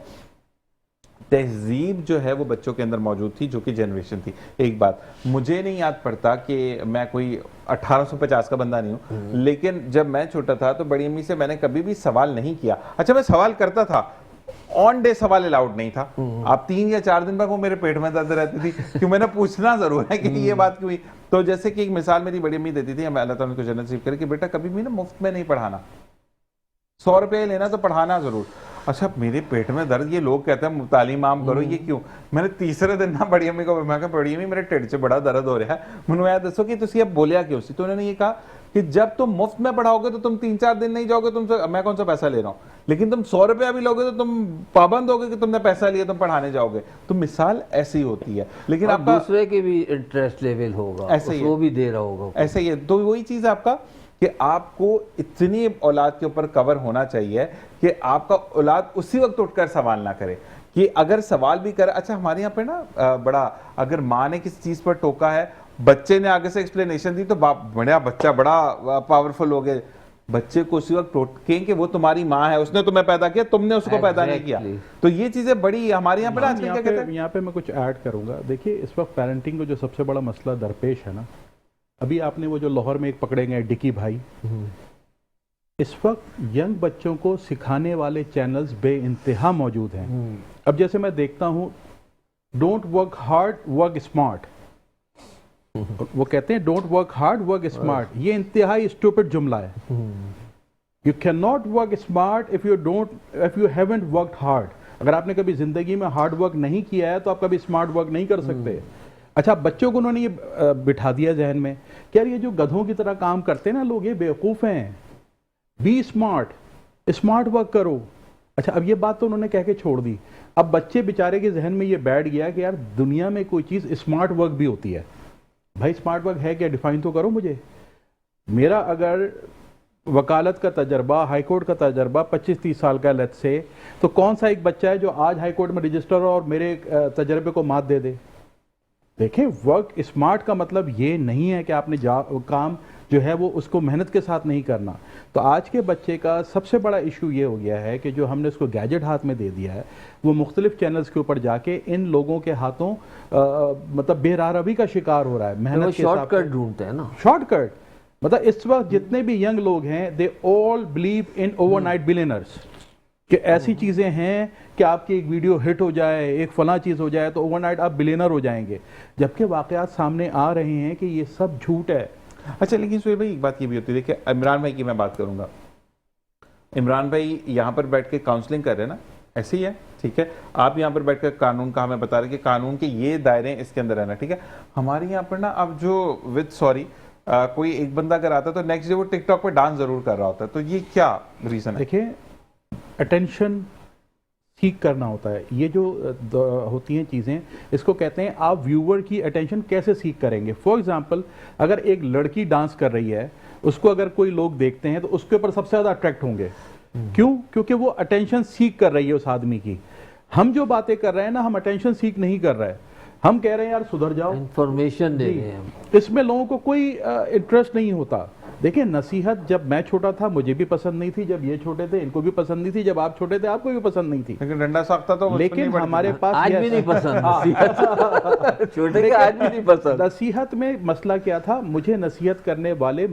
तहजीब जो है वो बच्चों के अंदर मौजूद थी, जो कि जनरेशन थी। एक बात मुझे नहीं याद पड़ता कि मैं कोई 1850 का बंदा नहीं हूं, लेकिन जब मैं छोटा था तो बड़ी अम्मी से मैंने कभी भी सवाल नहीं किया। अच्छा, मैं सवाल करता था, ऑन डे सवाल अलाउड नहीं था। आप 3 या 4 दिन बाद वो मेरे पेट में दर्द रहती थी कि मैंने पूछना जरूर है कि ये बात क्यों हुई। तो जैसे कि एक मिसाल मेरी बड़ी अम्मी देती थी, हमें अल्लाह ताला उनको जन्नत नसीब करे, कि बेटा कभी भी ना मुफ्त में नहीं पढ़ाना, 100 रुपये लेना तो पढ़ाना जरूर। अच्छा, मेरे पेट में दर्द, ये लोग कहते हैं तालीम आम करो, ये क्यों? मैंने तीसरे दिन ना बड़ी अम्मी को, मैं कहा बड़ी अम्मी मेरे ढिड से बड़ा दर्द हो रहा है, मैंने याद दसो कि तुम अब बोलिया क्यों सी? तो उन्होंने ये कहा कि जब तुम मुफ्त में पढ़ाओगे तो तुम 3-4 दिन नहीं जाओगे, तुमसे मैं कौन सा पैसा ले रहा हूँ, लेकिन तुम 100 रुपया भी लोगे तो तुम पाबंद होगे कि तुमने पैसा लिया, तुम पढ़ाने जाओगे। तो मिसाल ऐसी होती है, लेकिन आपका दूसरे के भी इंटरेस्ट लेवल होगा, ऐसे ही वो भी दे रहा होगा, ऐसे ही है। तो वही चीज आपका कि आपको इतनी औलाद के ऊपर कवर होना चाहिए कि आपका औलाद उसी वक्त उठकर सवाल ना करे, कि अगर सवाल भी करे। अच्छा, हमारे यहाँ पे ना बड़ा, अगर माँ ने किसी चीज पर टोका है, बच्चे ने आगे से एक्सप्लेनेशन दी, तो बड़ा बच्चा बड़ा पावरफुल हो गया, बच्चे को उसी वक्त टोकें कि वो तुम्हारी माँ है, उसने तुम्हें पैदा किया, तुमने उसको पैदा नहीं किया। तो ये चीजें बड़ी हमारे यहाँ पे आजकल क्या कहते हैं। यहाँ पे मैं कुछ ऐड करूंगा। देखिए, इस वक्त पेरेंटिंग को जो सबसे बड़ा मसला दरपेश है ना, अभी आपने वो जो लाहौर में एक पकड़े गए डिकी भाई, इस वक्त यंग बच्चों को सिखाने वाले चैनल्स बेइंतहा मौजूद हैं। अब जैसे मैं देखता हूँ, don't work hard work smart, वो कहते हैं don't work hard work smart, ये इंतहाई स्टूपिड जुमला है। You can not work smart if you haven't worked hard. अगर आपने कभी जिंदगी में हार्ड वर्क नहीं किया है तो आप कभी स्मार्ट वर्क नहीं कर सकते। अच्छा, बच्चों को उन्होंने ये बिठा दिया जहन में कि यार ये जो गधों की तरह काम करते हैं ना लोग, ये बेवकूफ़ हैं, बी स्मार्ट, स्मार्ट वर्क करो। अच्छा, अब ये बात तो उन्होंने कह के छोड़ दी। अब बच्चे बेचारे के जहन में ये बैठ गया कि यार दुनिया में कोई चीज़ स्मार्ट वर्क भी होती है। भाई स्मार्ट वर्क है क्या, डिफाइन तो करो मुझे। मेरा अगर वकालत का तजर्बा, हाईकोर्ट का तजर्बा 25-30 साल का लेट से, तो कौन सा एक बच्चा है जो आज हाईकोर्ट में रजिस्टर और मेरे तजर्बे को मात दे दे। देखें, वर्क स्मार्ट का मतलब ये नहीं है कि आपने काम जो है वो उसको मेहनत के साथ नहीं करना। तो आज के बच्चे का सबसे बड़ा इशू ये हो गया है कि जो हमने उसको गैजेट हाथ में दे दिया है, वो मुख्तलिफ चैनल्स के ऊपर जाके इन लोगों के हाथों मतलब बेरारवी का शिकार हो रहा है। मेहनत के शॉर्टकट ढूंढते हैं ना, शॉर्टकट। मतलब इस वक्त जितने भी यंग लोग हैं, they all believe in overnight billionaires, कि ऐसी चीज़ें हैं कि आपकी एक वीडियो हिट हो जाए, एक फला चीज़ हो जाए तो ओवरनाइट आप बिलियनर हो जाएंगे, जबकि वाक़यात सामने आ रहे हैं कि ये सब झूठ है। अच्छा, लेकिन सुहेल भाई एक बात ये भी होती है, देखिए इमरान भाई की मैं बात करूंगा। इमरान भाई यहाँ पर बैठ के काउंसलिंग कर रहे हैं ना, ऐसे ही है, ठीक है। आप यहाँ पर बैठ कर कानून का हमें बता रहे कि कानून के ये दायरे इसके अंदर रहना, ठीक है। हमारे यहाँ पर ना अब जो विद सॉरी कोई एक बंदा अगर आता है तो नेक्स्ट डे वो टिकटॉक पे डांस जरूर कर रहा होता है, तो ये क्या रीजन है? देखिए, अटेंशन सीख करना होता है। ये जो होती हैं चीज़ें, इसको कहते हैं आप व्यूअर की अटेंशन कैसे सीख करेंगे। फॉर एग्जांपल, अगर एक लड़की डांस कर रही है, उसको अगर कोई लोग देखते हैं तो उसके ऊपर सबसे ज़्यादा अट्रैक्ट होंगे। क्यों? क्योंकि वो अटेंशन सीख कर रही है उस आदमी की। हम जो बातें कर रहे हैं ना, हम अटेंशन सीख नहीं कर रहे हैं, हम कह रहे हैं यार सुधर जाओ, इंफॉर्मेशन दे रहे हैं। इसमें लोगों को कोई इंटरेस्ट नहीं होता। देखिए, नसीहत जब मैं छोटा था मुझे भी पसंद नहीं थी, जब ये छोटे थे इनको भी पसंद नहीं थी, जब आप छोटे थे आपको भी पसंद नहीं थी, लेकिन डंडा साखता तो लेकिन हमारे पास आज भी नहीं पसंद। छोटे के आज भी नहीं पसंद। नसीहत में मसला क्या था, मुझे नसीहत करने वाले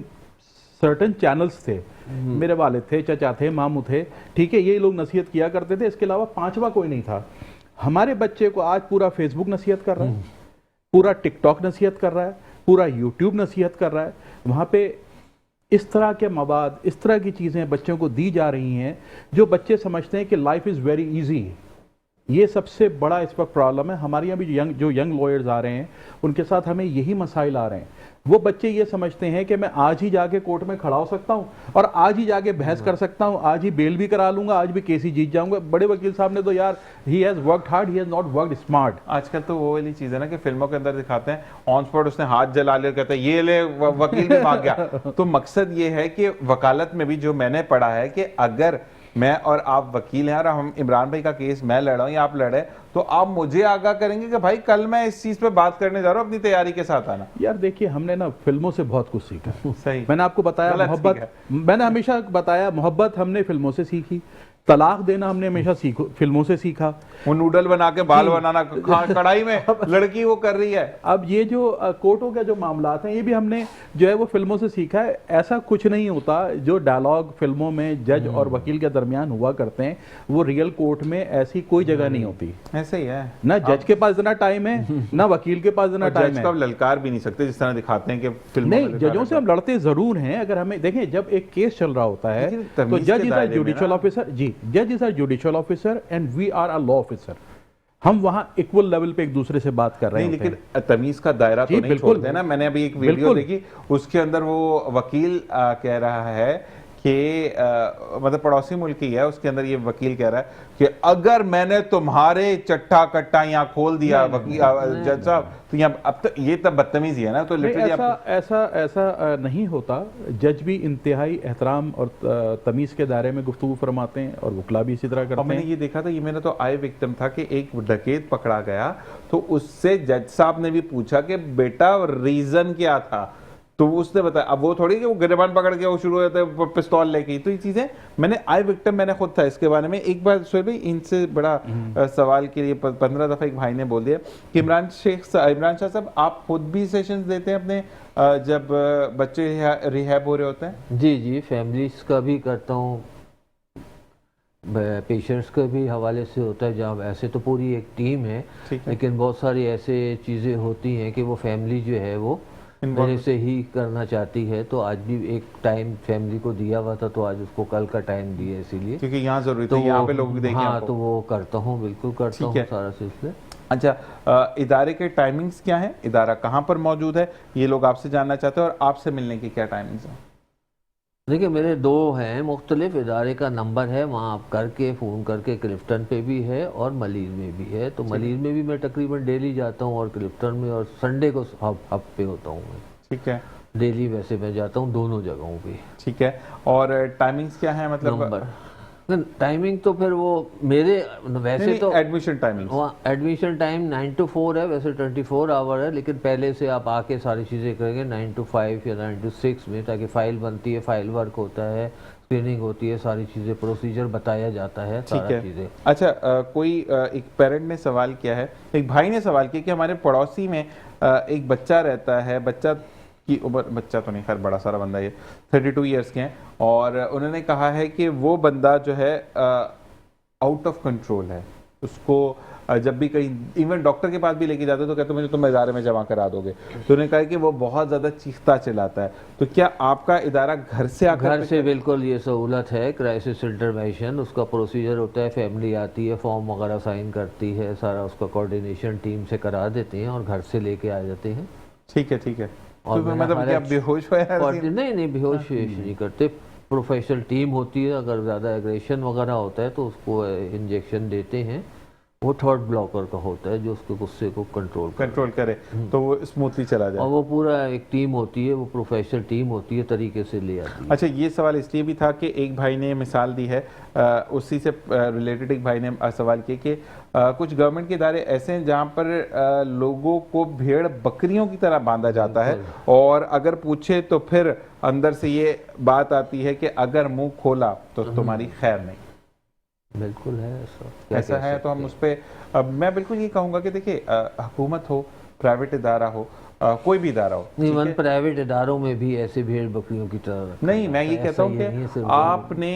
सर्टन चैनल्स थे, मेरे वालिद थे, चचा थे, मामू थे, ठीक है, ये लोग नसीहत किया करते थे, इसके अलावा पांचवा कोई नहीं था। हमारे बच्चे को आज पूरा फेसबुक नसीहत कर रहा है, पूरा टिकटॉक नसीहत कर रहा है, पूरा यूट्यूब नसीहत कर रहा है। वहाँ पे इस तरह के मवाद, इस तरह की चीज़ें बच्चों को दी जा रही हैं जो बच्चे समझते हैं कि लाइफ इज़ वेरी इजी। ये सबसे बड़ा इस पर प्रॉब्लम है। हमारे यहाँ भी जो यंग लॉयर्स आ रहे हैं, उनके साथ हमें यही मसाइल आ रहे हैं। वो बच्चे ये समझते हैं कि मैं आज ही जाके कोर्ट में खड़ा हो सकता हूँ और आज ही जाके बहस कर सकता हूँ, आज ही बेल भी करा लूंगा, आज भी केस ही जीत जाऊंगा। बड़े वकील साहब ने तो यार, he has worked hard, he has not worked smart. आजकल तो वो वाली चीज है ना कि फिल्मों के अंदर दिखाते हैं ऑन स्पॉट उसने हाथ जला लिया, कहते हैं ये ले वकील भी भाग गया। तो मकसद ये है कि वकालत में भी जो मैंने पढ़ा है कि अगर मैं और आप वकील हैं और हम इमरान भाई का केस मैं लड़ रहा हूं या आप लड़े, तो आप मुझे आगाह करेंगे कि भाई कल मैं इस चीज पे बात करने जा रहा हूं, अपनी तैयारी के साथ आना। यार देखिए, हमने ना फिल्मों से बहुत कुछ सीखा। सही, मैंने आपको बताया मोहब्बत, मैंने हमेशा बताया मोहब्बत हमने फिल्मों से सीखी, तलाक देना हमने हमेशा फिल्मों से सीखा। वो नूडल बना के बाल बनाना कढ़ाई में लड़की वो कर रही है। अब ये जो कोर्टों के जो मामलात हैं, ये भी हमने जो है वो फिल्मों से सीखा है। ऐसा कुछ नहीं होता जो डायलॉग फिल्मों में जज और वकील के दरमियान हुआ करते हैं, वो रियल कोर्ट में ऐसी कोई जगह नहीं होती। ऐसे ही है ना जज के पास इतना टाइम है, ना वकील के पास इतना टाइम है। जज का ललकार भी नहीं सकते जिस तरह दिखाते हैं कि फिल्म नहीं, जजों से हम लड़ते जरूर हैं। अगर हमें देखें, जब एक केस चल रहा होता है तो जज इज अ जुडिशियल ऑफिसर, जी, जज is a judicial officer and we are a law officer. हम वहां इक्वल लेवल पे एक दूसरे से बात कर रहे हैं। लेकिन तमीज का दायरा तो नहीं छोड़ते ना। मैंने अभी एक वीडियो देखी, उसके अंदर वो वकील कह रहा है कि मतलब पड़ोसी मुल्क ही है, उसके अंदर ये वकील कह रहा है कि अगर मैंने तुम्हारे चट्टा कट्टा यहाँ खोल दिया वकील जज साहब, तो यहाँ अब तो ये तब बदतमीजी है ना। तो लिटरली ऐसा नहीं होता। जज भी इंतहाई एहतराम और तमीज के दायरे में गुफ्तगू फरमाते हैं और वकला भी इसी तरह करते हैं। मैंने ये देखा था, ये मेरा तो आई विक्टिम था कि एक डकैत पकड़ा गया तो उससे जज साहब ने भी पूछा कि बेटा रीजन क्या था, तो उसने बताया। अब वो थोड़ी कि वो गिरबान पकड़ के वो शुरू हो जाता है पिस्तौल लेके। तो ये चीजें मैंने आई विक्टिम मैंने खुद था इसके बारे में। एक बार सुहेल भाई इनसे बड़ा सवाल के लिए 15 दफा एक भाई ने बोल दिया कि इमरान शाह साहब, आप खुद भी सेशंस देते हैं अपने जब बच्चे रिहैब हो रहे होते हैं? जी जी, फैमिलीज का भी करता हूँ। पेशेंट्स के भी हवाले से होता है, जहाँ ऐसे तो पूरी एक टीम है, लेकिन बहुत सारी ऐसे चीज़ें होती हैं कि वो फैमिली जो है वो मेरे से ही करना चाहती है। तो आज भी एक टाइम फैमिली को दिया हुआ था, तो आज उसको कल का टाइम दिया इसीलिए, क्योंकि यहाँ जरूरी तो थी, यहाँ पे लोग भी देखें हाँ आपको। तो वो करता हूँ, बिल्कुल करता हूँ सारा सिलसिला। अच्छा, इदारे के टाइमिंग्स क्या हैं, इदारा कहाँ पर मौजूद है, ये लोग आपसे जानना चाहते हैं, और आपसे मिलने की क्या टाइमिंग्स हैं? देखिए मेरे दो हैं मुख्तलिफ, इदारे का नंबर है, वहाँ आप करके फ़ोन करके क्लिफ्टन पे भी है और मलीर में भी है। तो मलीर में भी मैं तकरीबन डेली जाता हूँ और क्लिफ्टन में, और संडे को हब पे होता हूँ मैं। ठीक है। डेली वैसे मैं जाता हूँ दोनों जगहों पे। ठीक है। और टाइमिंग्स क्या है, मतलब नंबर टाइमिंग तो फिर वो मेरे वैसे नहीं, तो एडमिशन टाइमिंग, वहाँ एडमिशन टाइम 9 to 4 है, वैसे 24 आवर है, लेकिन पहले से आप आके सारी चीज़ें करेंगे 9 to 5 या 9 to 6 में, ताकि फाइल बनती है, फाइल वर्क होता है, स्क्रीनिंग होती है, सारी चीज़ें प्रोसीजर बताया जाता है, सारा चीज़ें। अच्छा, कोई एक पेरेंट ने सवाल किया है, एक भाई ने सवाल किया कि हमारे पड़ोसी में एक बच्चा रहता है, बच्चा की उम्र, बच्चा तो नहीं, खैर बड़ा सारा बंदा, ये 32 ईयर्स के हैं, और उन्होंने कहा है कि वो बंदा जो है आउट ऑफ कंट्रोल है, उसको जब भी कहीं इवन डॉक्टर के पास भी लेके जाते तो कहते मुझे तुम इदारे में जमा करा दोगे। तो उन्होंने कहा कि वो बहुत ज़्यादा चीखता चिल्लाता है। तो क्या आपका इदारा घर से आकर, घर से बिल्कुल ये सहूलत है, क्राइसिस इंटरवेंशन, उसका प्रोसीजर होता है, फैमिली आती है, फॉर्म वगैरह साइन करती है, सारा उसका कोऑर्डिनेशन टीम से करा देते हैं और घर से लेके आ जाते हैं। ठीक है, ठीक है। और तो मतलब क्या बेहोश हुआ है? नहीं, बेहोश नहीं करते, प्रोफेशनल टीम होती है, अगर ज़्यादा एग्रेशन वगैरह होता है तो उसको इंजेक्शन देते हैं, वो थर्ड ब्लॉकर का होता है जो उसके गुस्से को कंट्रोल करे तो वो स्मूथली चला जाए। और वो पूरा एक टीम होती है, वो प्रोफेशनल टीम होती है, तरीके से ले आती है। अच्छा, ये सवाल इसलिए भी था कि एक भाई ने मिसाल दी है, उसी से रिलेटेड एक भाई ने सवाल किया कि कुछ गवर्नमेंट के इदारे ऐसे हैं जहाँ पर लोगों को भेड़ बकरियों की तरह बांधा जाता है, और अगर पूछे तो फिर अंदर से ये बात आती है कि अगर मुंह खोला तो तुम्हारी खैर नहीं। बिल्कुल है ऐसा है। तो हम उस पर मैं बिल्कुल ये कहूँगा कि देखिए, हुकूमत हो, प्राइवेट इदारा हो, कोई भी इदारा हो, इवन प्राइवेट इदारों में भी ऐसे भेड़ बकरियों की तरह नहीं। मैं ये कहता हूँ कि आपने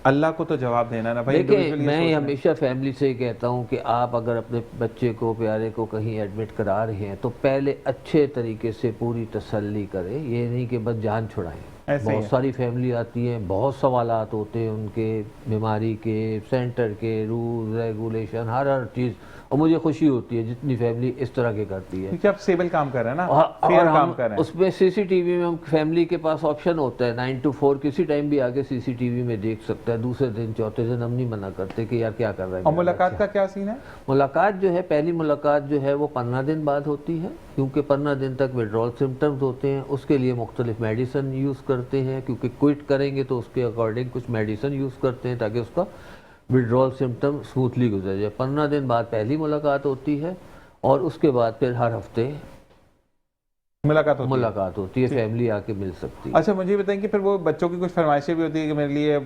अल्लाह को तो जवाब देना ना भाई। देखिए मैं हमेशा फैमिली से कहता हूँ कि आप अगर अपने बच्चे को, प्यारे को कहीं एडमिट करा रहे हैं तो पहले अच्छे तरीके से पूरी तसल्ली करें, ये नहीं कि बस जान छुड़ाएं। बहुत सारी फैमिली आती है, बहुत सवालात होते हैं उनके, बीमारी के, सेंटर के, रूल रेगुलेशन, हर चीज़, और मुझे खुशी होती है जितनी फैमिली इस तरह के करती है, क्योंकि आप स्टेबल काम कर रहे हैं ना, और काम कर रहे हैं। उसमें सीसीटीवी में हम फैमिली के पास ऑप्शन होता है 9 to 4, किसी टाइम भी आके सीसीटीवी में देख सकता है, दूसरे दिन चौथे दिन हम नहीं मना करते कि यार क्या कर रहे हैं। और मुलाकात का क्या सीन है? मुलाकात जो है, पहली मुलाकात जो है वो 15 दिन बाद होती है, क्योंकि 15 दिन तक विड्रॉल सिम्टम्स होते हैं, उसके लिए मुख्तलिफ मेडिसिन यूज़ करते हैं, क्योंकि क्विट करेंगे तो उसके अकॉर्डिंग कुछ मेडिसिन यूज़ करते हैं ताकि उसका विड्रॉल सिम्टम स्मूथली गुजर जाए। 15 दिन बाद पहली मुलाकात होती है, और उसके बाद फिर हर हफ्ते मुलाकात होती है, फैमिली आके मिल सकती है। अच्छा, मुझे बताएं कि फिर वो बच्चों की कुछ फरमाइशें भी होती है कि मेरे लिए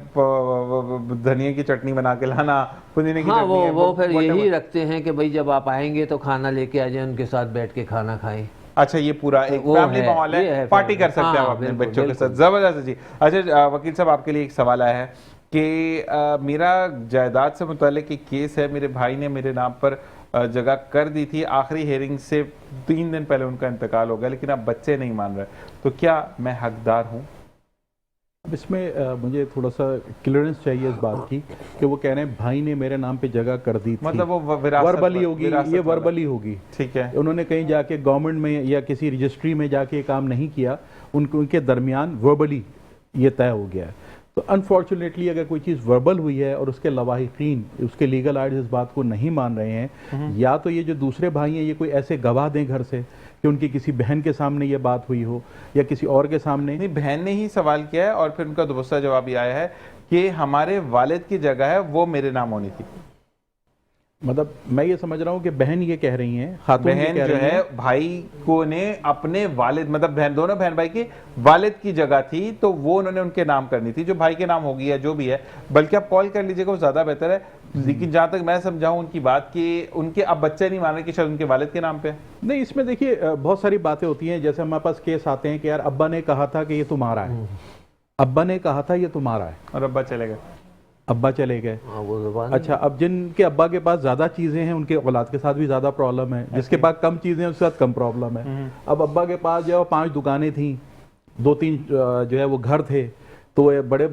धनिया की चटनी बना के लाना, पुदीने की चटनी, वो फिर यही रखते हैं कि भाई जब आप आएंगे तो खाना लेके आ जाए, उनके साथ बैठ के खाना खाएं। अच्छा, ये पूरा एक फैमिली माहौल है, पार्टी कर सकते हैं आप अपने बच्चों के साथ। जबरदस्त जी। अच्छा वकील साहब, आपके लिए एक सवाल आया है कि मेरा जायदाद से मुतालिक एक केस है, मेरे भाई ने मेरे नाम पर जगह कर दी थी, आखिरी हेयरिंग से 3 दिन पहले उनका इंतकाल हो गया, लेकिन अब बच्चे नहीं मान रहे, तो क्या मैं हकदार हूँ? अब इसमें मुझे थोड़ा सा क्लियरेंस चाहिए इस बात की कि वो कह रहे हैं भाई ने मेरे नाम पे जगह कर दी थी, मतलब वो वर्बली होगी, ये वर्बली होगी। ठीक है, उन्होंने कहीं जाके गवर्नमेंट में या किसी रजिस्ट्री में जाके काम नहीं किया, उनके दरमियान वर्बली ये तय हो गया है। तो अनफॉर्चुनेटली अगर कोई चीज़ वर्बल हुई है और उसके लवाहिकीन, उसके लीगल आइड्स इस बात को नहीं मान रहे हैं, या तो ये जो दूसरे भाई हैं ये कोई ऐसे गवाह दें घर से कि उनकी किसी बहन के सामने ये बात हुई हो या किसी और के सामने। नहीं, बहन ने ही सवाल किया है और फिर उनका दूसरा जवाब ये आया है कि हमारे वालिद की जगह है, वो मेरे नाम होनी थी। मतलब मैं ये समझ रहा हूँ कि बहन ये कह रही हैं, खातून बहन जो है भाई को ने अपने वालिद, मतलब बहन, दोनों बहन भाई के वालिद की जगह थी, तो वो उन्होंने उनके नाम करनी थी, जो भाई के नाम होगी या जो भी है। बल्कि आप कॉल कर लीजिएगा, वो ज्यादा बेहतर है। लेकिन जहां तक मैं समझाऊं उनकी बात कि उनके अब बच्चे नहीं मान रहे कि शायद उनके वालिद के नाम पे। नहीं, इसमें देखिए बहुत सारी बातें होती हैं। जैसे हमारे पास केस आते हैं कि यार अब्बा ने कहा था कि ये तुम्हारा है, अब्बा ने कहा था ये तुम्हारा है, और अब्बा चले गए। अब्बा चले गए। हाँ, वो ज़ुबान अच्छा, अब जिनके अब्बा के पास ज़्यादा चीज़ें हैं उनके औलाद के साथ भी ज़्यादा प्रॉब्लम है, जिसके पास कम चीज़ें हैं उसके साथ कम प्रॉब्लम है। अब अब्बा के पास जो 5 दुकानें थी, 2-3 जो है वो घर थे, तो ये बड़े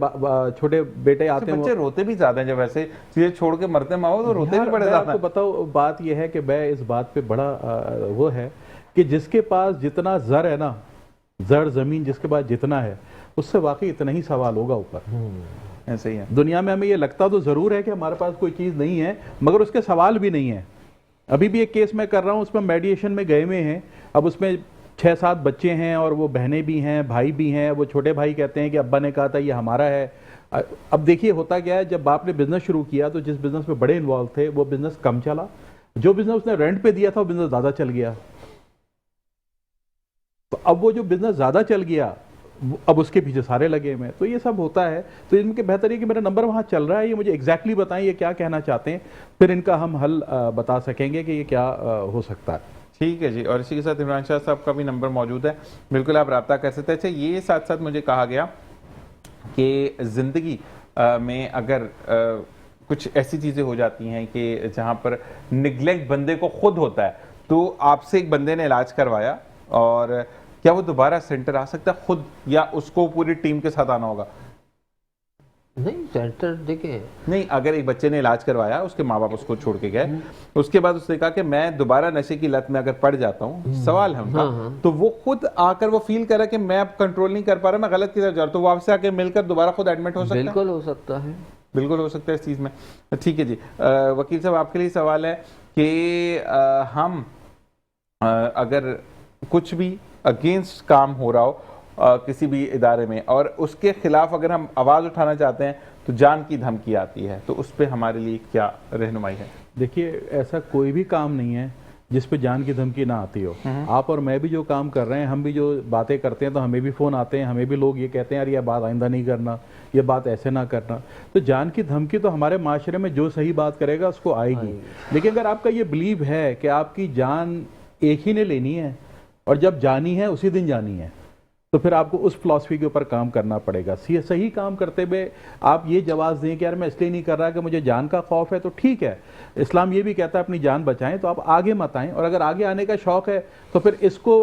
छोटे बेटे आते हैं। बच्चे रोते भी ज्यादा हैं जब ऐसे चीजें छोड़ के मरते माओ तो रोते भी बड़े मैं ज्यादा आपको बताओ, बात यह है कि मैं इस बात पे बड़ा वो है कि जिसके पास जितना ज़र है ना, ज़र ज़मीन जिसके पास जितना है, उससे वाकई इतना ही सवाल होगा ऊपर। ऐसे ही है। दुनिया में हमें ये लगता तो ज़रूर है कि हमारे पास कोई चीज़ नहीं है, मगर उसके सवाल भी नहीं है। अभी भी एक केस मैं कर रहा हूँ, उसमें मेडिएशन में गए हुए हैं। अब उसमें 6-7 बच्चे हैं और वो बहनें भी हैं, भाई भी हैं। वो छोटे भाई कहते हैं कि अब्बा ने कहा था ये हमारा है। अब देखिए होता क्या है, जब बाप ने बिजनेस शुरू किया तो जिस बिजनेस में बड़े इन्वॉल्व थे वो बिजनेस कम चला, जो बिजनेस उसने रेंट पे दिया था वो बिजनेस ज़्यादा चल गया। तो अब वो जो बिजनेस ज़्यादा चल गया अब उसके पीछे सारे लगे हुए हैं। तो ये सब होता है। तो इनके बेहतर है कि मेरा नंबर वहाँ चल रहा है, ये मुझे एग्जैक्टली बताएं ये क्या कहना चाहते हैं, फिर इनका हम हल बता सकेंगे कि ये क्या हो सकता है। ठीक है जी। और इसी के साथ इमरान शाह साहब का भी नंबर मौजूद है, बिल्कुल आप रब्ता कर सकते हैं। अच्छा, ये साथ साथ मुझे कहा गया कि ज़िंदगी में अगर कुछ ऐसी चीज़ें हो जाती हैं कि जहाँ पर निगलेक्ट बंदे को खुद होता है, तो आपसे एक बंदे ने इलाज करवाया, और क्या वो दोबारा सेंटर आ सकता है खुद, या उसको पूरी टीम के साथ आना होगा? नहीं, सेंटर देखें, नहीं, अगर एक बच्चे ने इलाज करवाया, उसके माँ बाप उसको छोड़ के गए, उसके बाद उसने कहा कि मैं दोबारा नशे की लत में अगर पड़ जाता हूँ, सवाल है उनका, तो वो खुद आकर वो फील करा कि मैं अब कंट्रोल नहीं कर पा रहा, मैं गलत की तरफ जा रहा हूँ, तो वो आपसे आके मिलकर दोबारा खुद एडमिट हो सकता है? बिल्कुल हो सकता है, बिल्कुल हो सकता है इस चीज़ में। ठीक है जी। वकील साहब, आपके लिए सवाल है कि हम अगर कुछ भी अगेंस्ट काम हो रहा हो किसी भी इदारे में, और उसके खिलाफ अगर हम आवाज़ उठाना चाहते हैं तो जान की धमकी आती है, तो उस पर हमारे लिए क्या रहनुमाई है? देखिए, ऐसा कोई भी काम नहीं है जिस पे जान की धमकी ना आती हो। आप और मैं भी जो काम कर रहे हैं, हम भी जो बातें करते हैं, तो हमें भी फ़ोन आते हैं, हमें भी लोग ये कहते हैं यार ये बात आइंदा नहीं करना, ये बात ऐसे ना करना। तो जान की धमकी तो हमारे माशरे में जो सही बात करेगा उसको आएगी। लेकिन अगर आपका ये बिलीव है कि आपकी जान एक ही ने लेनी है और जब जानी है उसी दिन जानी है, तो फिर आपको उस फिलॉसफी के ऊपर काम करना पड़ेगा। सही काम करते हुए आप ये जवाब दें कि यार मैं इसलिए नहीं कर रहा कि मुझे जान का खौफ है, तो ठीक है, इस्लाम ये भी कहता है अपनी जान बचाएं, तो आप आगे मत आएं। और अगर आगे आने का शौक़ है तो फिर इसको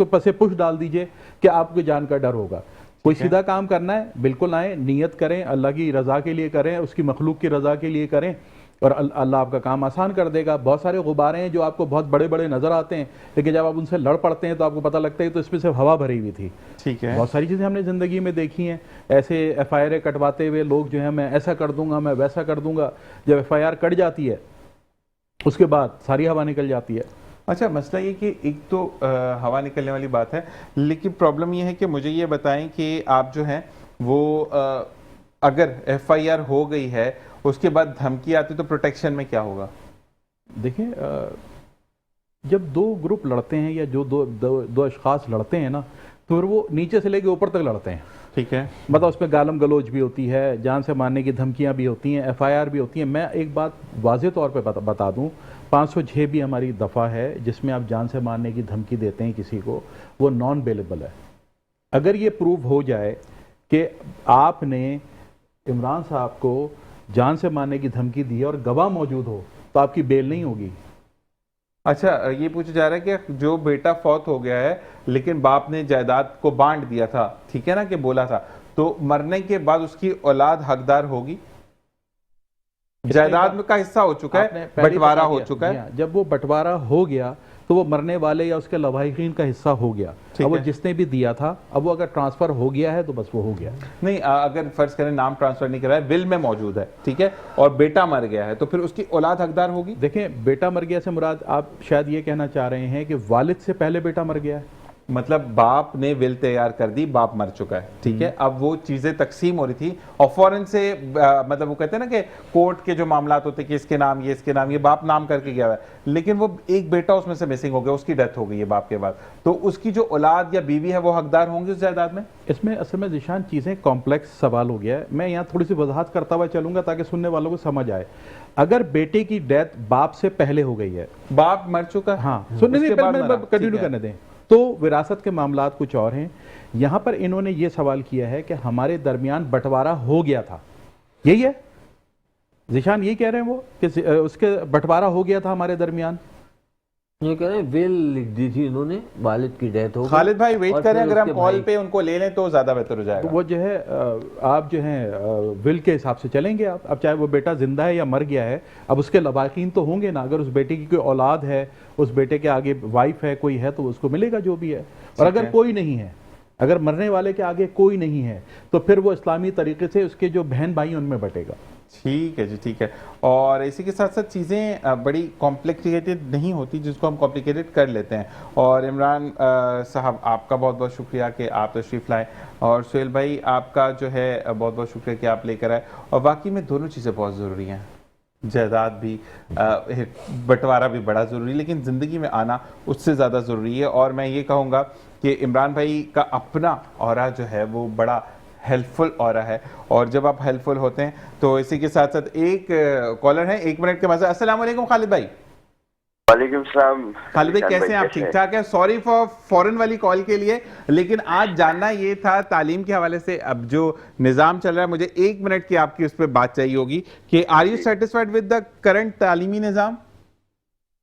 पसे पुश डाल दीजिए कि आपको जान का डर होगा। कोई सीधा काम करना है, बिल्कुल आए, नियत करें, अल्लाह की रज़ा के लिए करें, उसकी मखलूक की रज़ा के लिए करें, और अल्लाह आपका काम आसान कर देगा। बहुत सारे गुब्बारे हैं जो आपको बहुत बड़े बड़े नज़र आते हैं, लेकिन जब आप उनसे लड़ पड़ते हैं तो आपको पता लगता है तो इसमें सिर्फ हवा भरी हुई थी। ठीक है, बहुत सारी चीज़ें हमने ज़िंदगी में देखी हैं, ऐसे FIR कटवाते हुए लोग जो है मैं ऐसा कर दूंगा, मैं वैसा कर दूंगा, जब FIR कट जाती है उसके बाद सारी हवा निकल जाती है। अच्छा, मसला ये कि एक तो हवा निकलने वाली बात है, लेकिन प्रॉब्लम ये है कि मुझे ये बताएं कि आप जो हैं वो अगर FIR हो गई है, उसके बाद धमकी आती तो प्रोटेक्शन में क्या होगा? देखिए, जब 2 ग्रुप लड़ते हैं या जो दो अशखास लड़ते हैं ना, तो फिर वो नीचे से लेके ऊपर तक लड़ते हैं। ठीक है, मतलब उसमें गालम गलोच भी होती है, जान से मारने की धमकियां भी होती हैं, FIR भी होती हैं। मैं एक बात वाज़ेह तौर पे बता दूं, 506 भी हमारी दफ़ा है जिसमें आप जान से मारने की धमकी देते हैं किसी को, वो नॉन बेलेबल है। अगर ये प्रूव हो जाए कि आपने इमरान साहब को जान से मारने की धमकी दी और गवाह मौजूद हो, तो आपकी बेल नहीं होगी। अच्छा, ये पूछा जा रहा है कि जो बेटा फौत हो गया है लेकिन बाप ने जायदाद को बांट दिया था, ठीक है ना, कि बोला था, तो मरने के बाद उसकी औलाद हकदार होगी? जायदाद में का हिस्सा हो चुका है, बंटवारा हो चुका है। जब वो बंटवारा हो गया तो वो मरने वाले या उसके लवाहिकीन का हिस्सा हो गया। अब वो जिसने भी दिया था, अब वो अगर ट्रांसफर हो गया है तो बस वो हो गया। नहीं, अगर फर्ज करें नाम ट्रांसफर नहीं करा है, विल में मौजूद है, ठीक है, और बेटा मर गया है, तो फिर उसकी औलाद हकदार होगी? देखें, बेटा मर गया से मुराद आप शायद ये कहना चाह रहे हैं कि वालिद से पहले बेटा मर गया है। मतलब बाप ने विल तैयार कर दी, बाप मर चुका है, ठीक है, अब वो चीजें तकसीम हो रही थी और फौरन से मतलब वो कहते हैं ना कि कोर्ट के जो मामलात होते हैं कि इसके नाम ये, इसके नाम ये, बाप नाम करके गया है, लेकिन वो एक बेटा उसमें से मिसिंग हो गया, उसकी डेथ हो गई है बाप के बाद, तो उसकी जो औलाद या बीवी है वो हकदार होंगे उस जायदाद में? इसमें असल में निशान चीज़ें कॉम्प्लेक्स सवाल हो गया है। मैं यहाँ थोड़ी सी वजाहत करता हुआ चलूंगा ताकि सुनने वालों को समझ आए। अगर बेटे की डेथ बाप से पहले हो गई है, बाप मर चुका है, हाँ, सुनने से पहले कंटिन्यू करने दें, तो विरासत के मामलात कुछ और हैं। यहाँ पर इन्होंने ये सवाल किया है कि हमारे दरमियान बंटवारा हो गया था, यही है ज़ीशान, यही कह रहे हैं वो कि उसके बंटवारा हो गया था हमारे दरमियान। ये कह रहे हैं विल लिख दी थी इन्होंने, वालिद की डेथ हो गई। खालिद भाई वेट और करें, फिर अगर हम उसके कॉल भाई- पे उनको ले लें तो ज्यादा बेहतर हो जाएगा। वो जो है आप जो है विल के हिसाब से चलेंगे आप। अब चाहे वो बेटा जिंदा है या मर गया है, अब उसके लवाकिन तो होंगे ना। अगर उस बेटे की कोई औलाद है, उस बेटे के आगे वाइफ है, कोई है, तो उसको मिलेगा जो भी है। और अगर कोई नहीं है, अगर मरने वाले के आगे कोई नहीं है, तो फिर वो इस्लामी तरीके से उसके जो बहन भाई उनमें बटेगा। ठीक है जी, ठीक है। और इसी के साथ साथ चीज़ें बड़ी कॉम्प्लिकेटेड नहीं होती जिसको हम कॉम्प्लिकेटेड कर लेते हैं। और इमरान साहब आपका बहुत बहुत शुक्रिया कि आप तशरीफ़ लाए, और सुहेल भाई आपका जो है बहुत बहुत शुक्रिया कि आप लेकर आए। और वाकई में दोनों चीज़ें बहुत ज़रूरी हैं, जायदाद भी, बंटवारा भी बड़ा ज़रूरी, लेकिन ज़िंदगी में आना उससे ज़्यादा ज़रूरी है। और मैं ये कहूँगा कि इमरान भाई का अपना ऑरा जो है वो बड़ा हेल्पफुल ऑरा है, और जब आप हेल्पफुल होते हैं तो इसी के साथ साथ एक कॉलर है, 1 मिनट के बाद। अस्सलाम वालेकुम खालिद भाई। वालेकुम सलाम। खालिद भाई कैसे हैं आप? ठीक ठाक है? सॉरी फॉर फॉरन वाली कॉल के लिए, लेकिन आज जानना ये था तालीम के हवाले से अब जो निज़ाम चल रहा है, मुझे 1 मिनट की आपकी उस पर बात चाहिए होगी कि are you satisfied with the current तालीमी निज़ाम?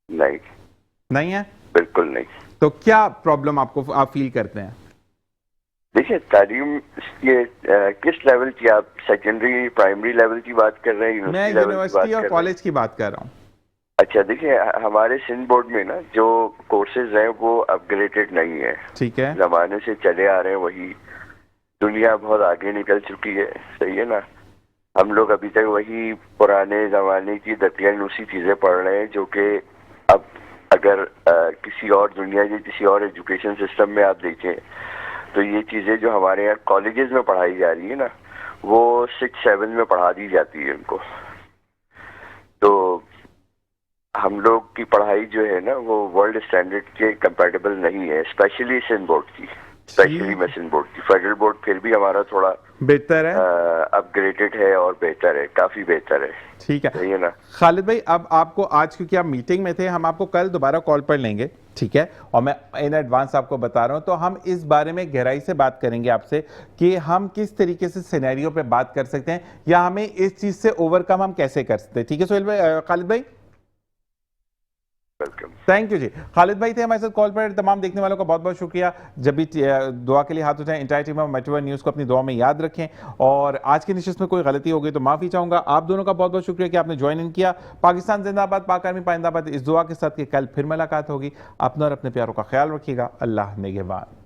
नहीं है, बिल्कुल नहीं। तो क्या प्रॉब्लम आपको आप फील करते हैं? देखिए, तालीम ये किस लेवल की, आप सेकेंडरी प्राइमरी लेवल की बात कर रहे हैं? मैं यूनिवर्सिटी और कॉलेज की बात कर रहा हूँ। अच्छा, देखिए हमारे सिंध बोर्ड में ना जो कोर्सेज हैं वो अपग्रेडेड नहीं है। ठीक है, जमाने से चले आ रहे हैं वही। दुनिया बहुत आगे निकल चुकी है, सही है ना। हम लोग अभी तक वही पुराने जमाने की दकियानुसी चीजें पढ़ रहे हैं, जो कि अब अगर किसी और दुनिया के किसी और एजुकेशन सिस्टम में आप देखें तो ये चीजें जो हमारे यहाँ कॉलेजेस में पढ़ाई जा रही है ना, वो 6-7 में पढ़ा दी जाती है उनको। तो हम लोग की पढ़ाई जो है ना वो वर्ल्ड स्टैंडर्ड के कंपैटिबल नहीं है, स्पेशली सिंध बोर्ड की, स्पेशली मैं सिंध बोर्ड की। फेडरल बोर्ड फिर भी हमारा थोड़ा बेहतर है, अपग्रेडेड है और बेहतर है, काफी बेहतर है। ठीक है, सही है ना। खालिद भाई अब आपको आज, क्योंकि आप मीटिंग में थे, हम आपको कल दोबारा कॉल पर लेंगे, ठीक है? और मैं इन एडवांस आपको बता रहा हूं, तो हम इस बारे में गहराई से बात करेंगे आपसे कि हम किस तरीके से सिनेरियो पे बात कर सकते हैं, या हमें इस चीज से ओवरकम हम कैसे कर सकते हैं। ठीक है सुहेल भाई, खालिद भाई, थैंक यू जी। खालिद भाई थे हमारे साथ कॉल पर। तमाम देखने वालों का बहुत बहुत शुक्रिया। जब भी दुआ के लिए हाथ उठाएं, इंटायर टीम मेट्रो न्यूज़ को अपनी दुआ में याद रखें, और आज की नशिस्त में कोई गलती हो गई तो माफ़ी चाहूँगा। आप दोनों का बहुत बहुत शुक्रिया कि आपने ज्वाइन इन किया। पाकिस्तान जिंदाबाद, पाक आर्मी पाइंदाबाद, इस दुआ के साथ कि कल फिर मुलाकात होगी। अपना और अपने प्यारों का ख्याल रखिएगा। अल्लाह निगहबान।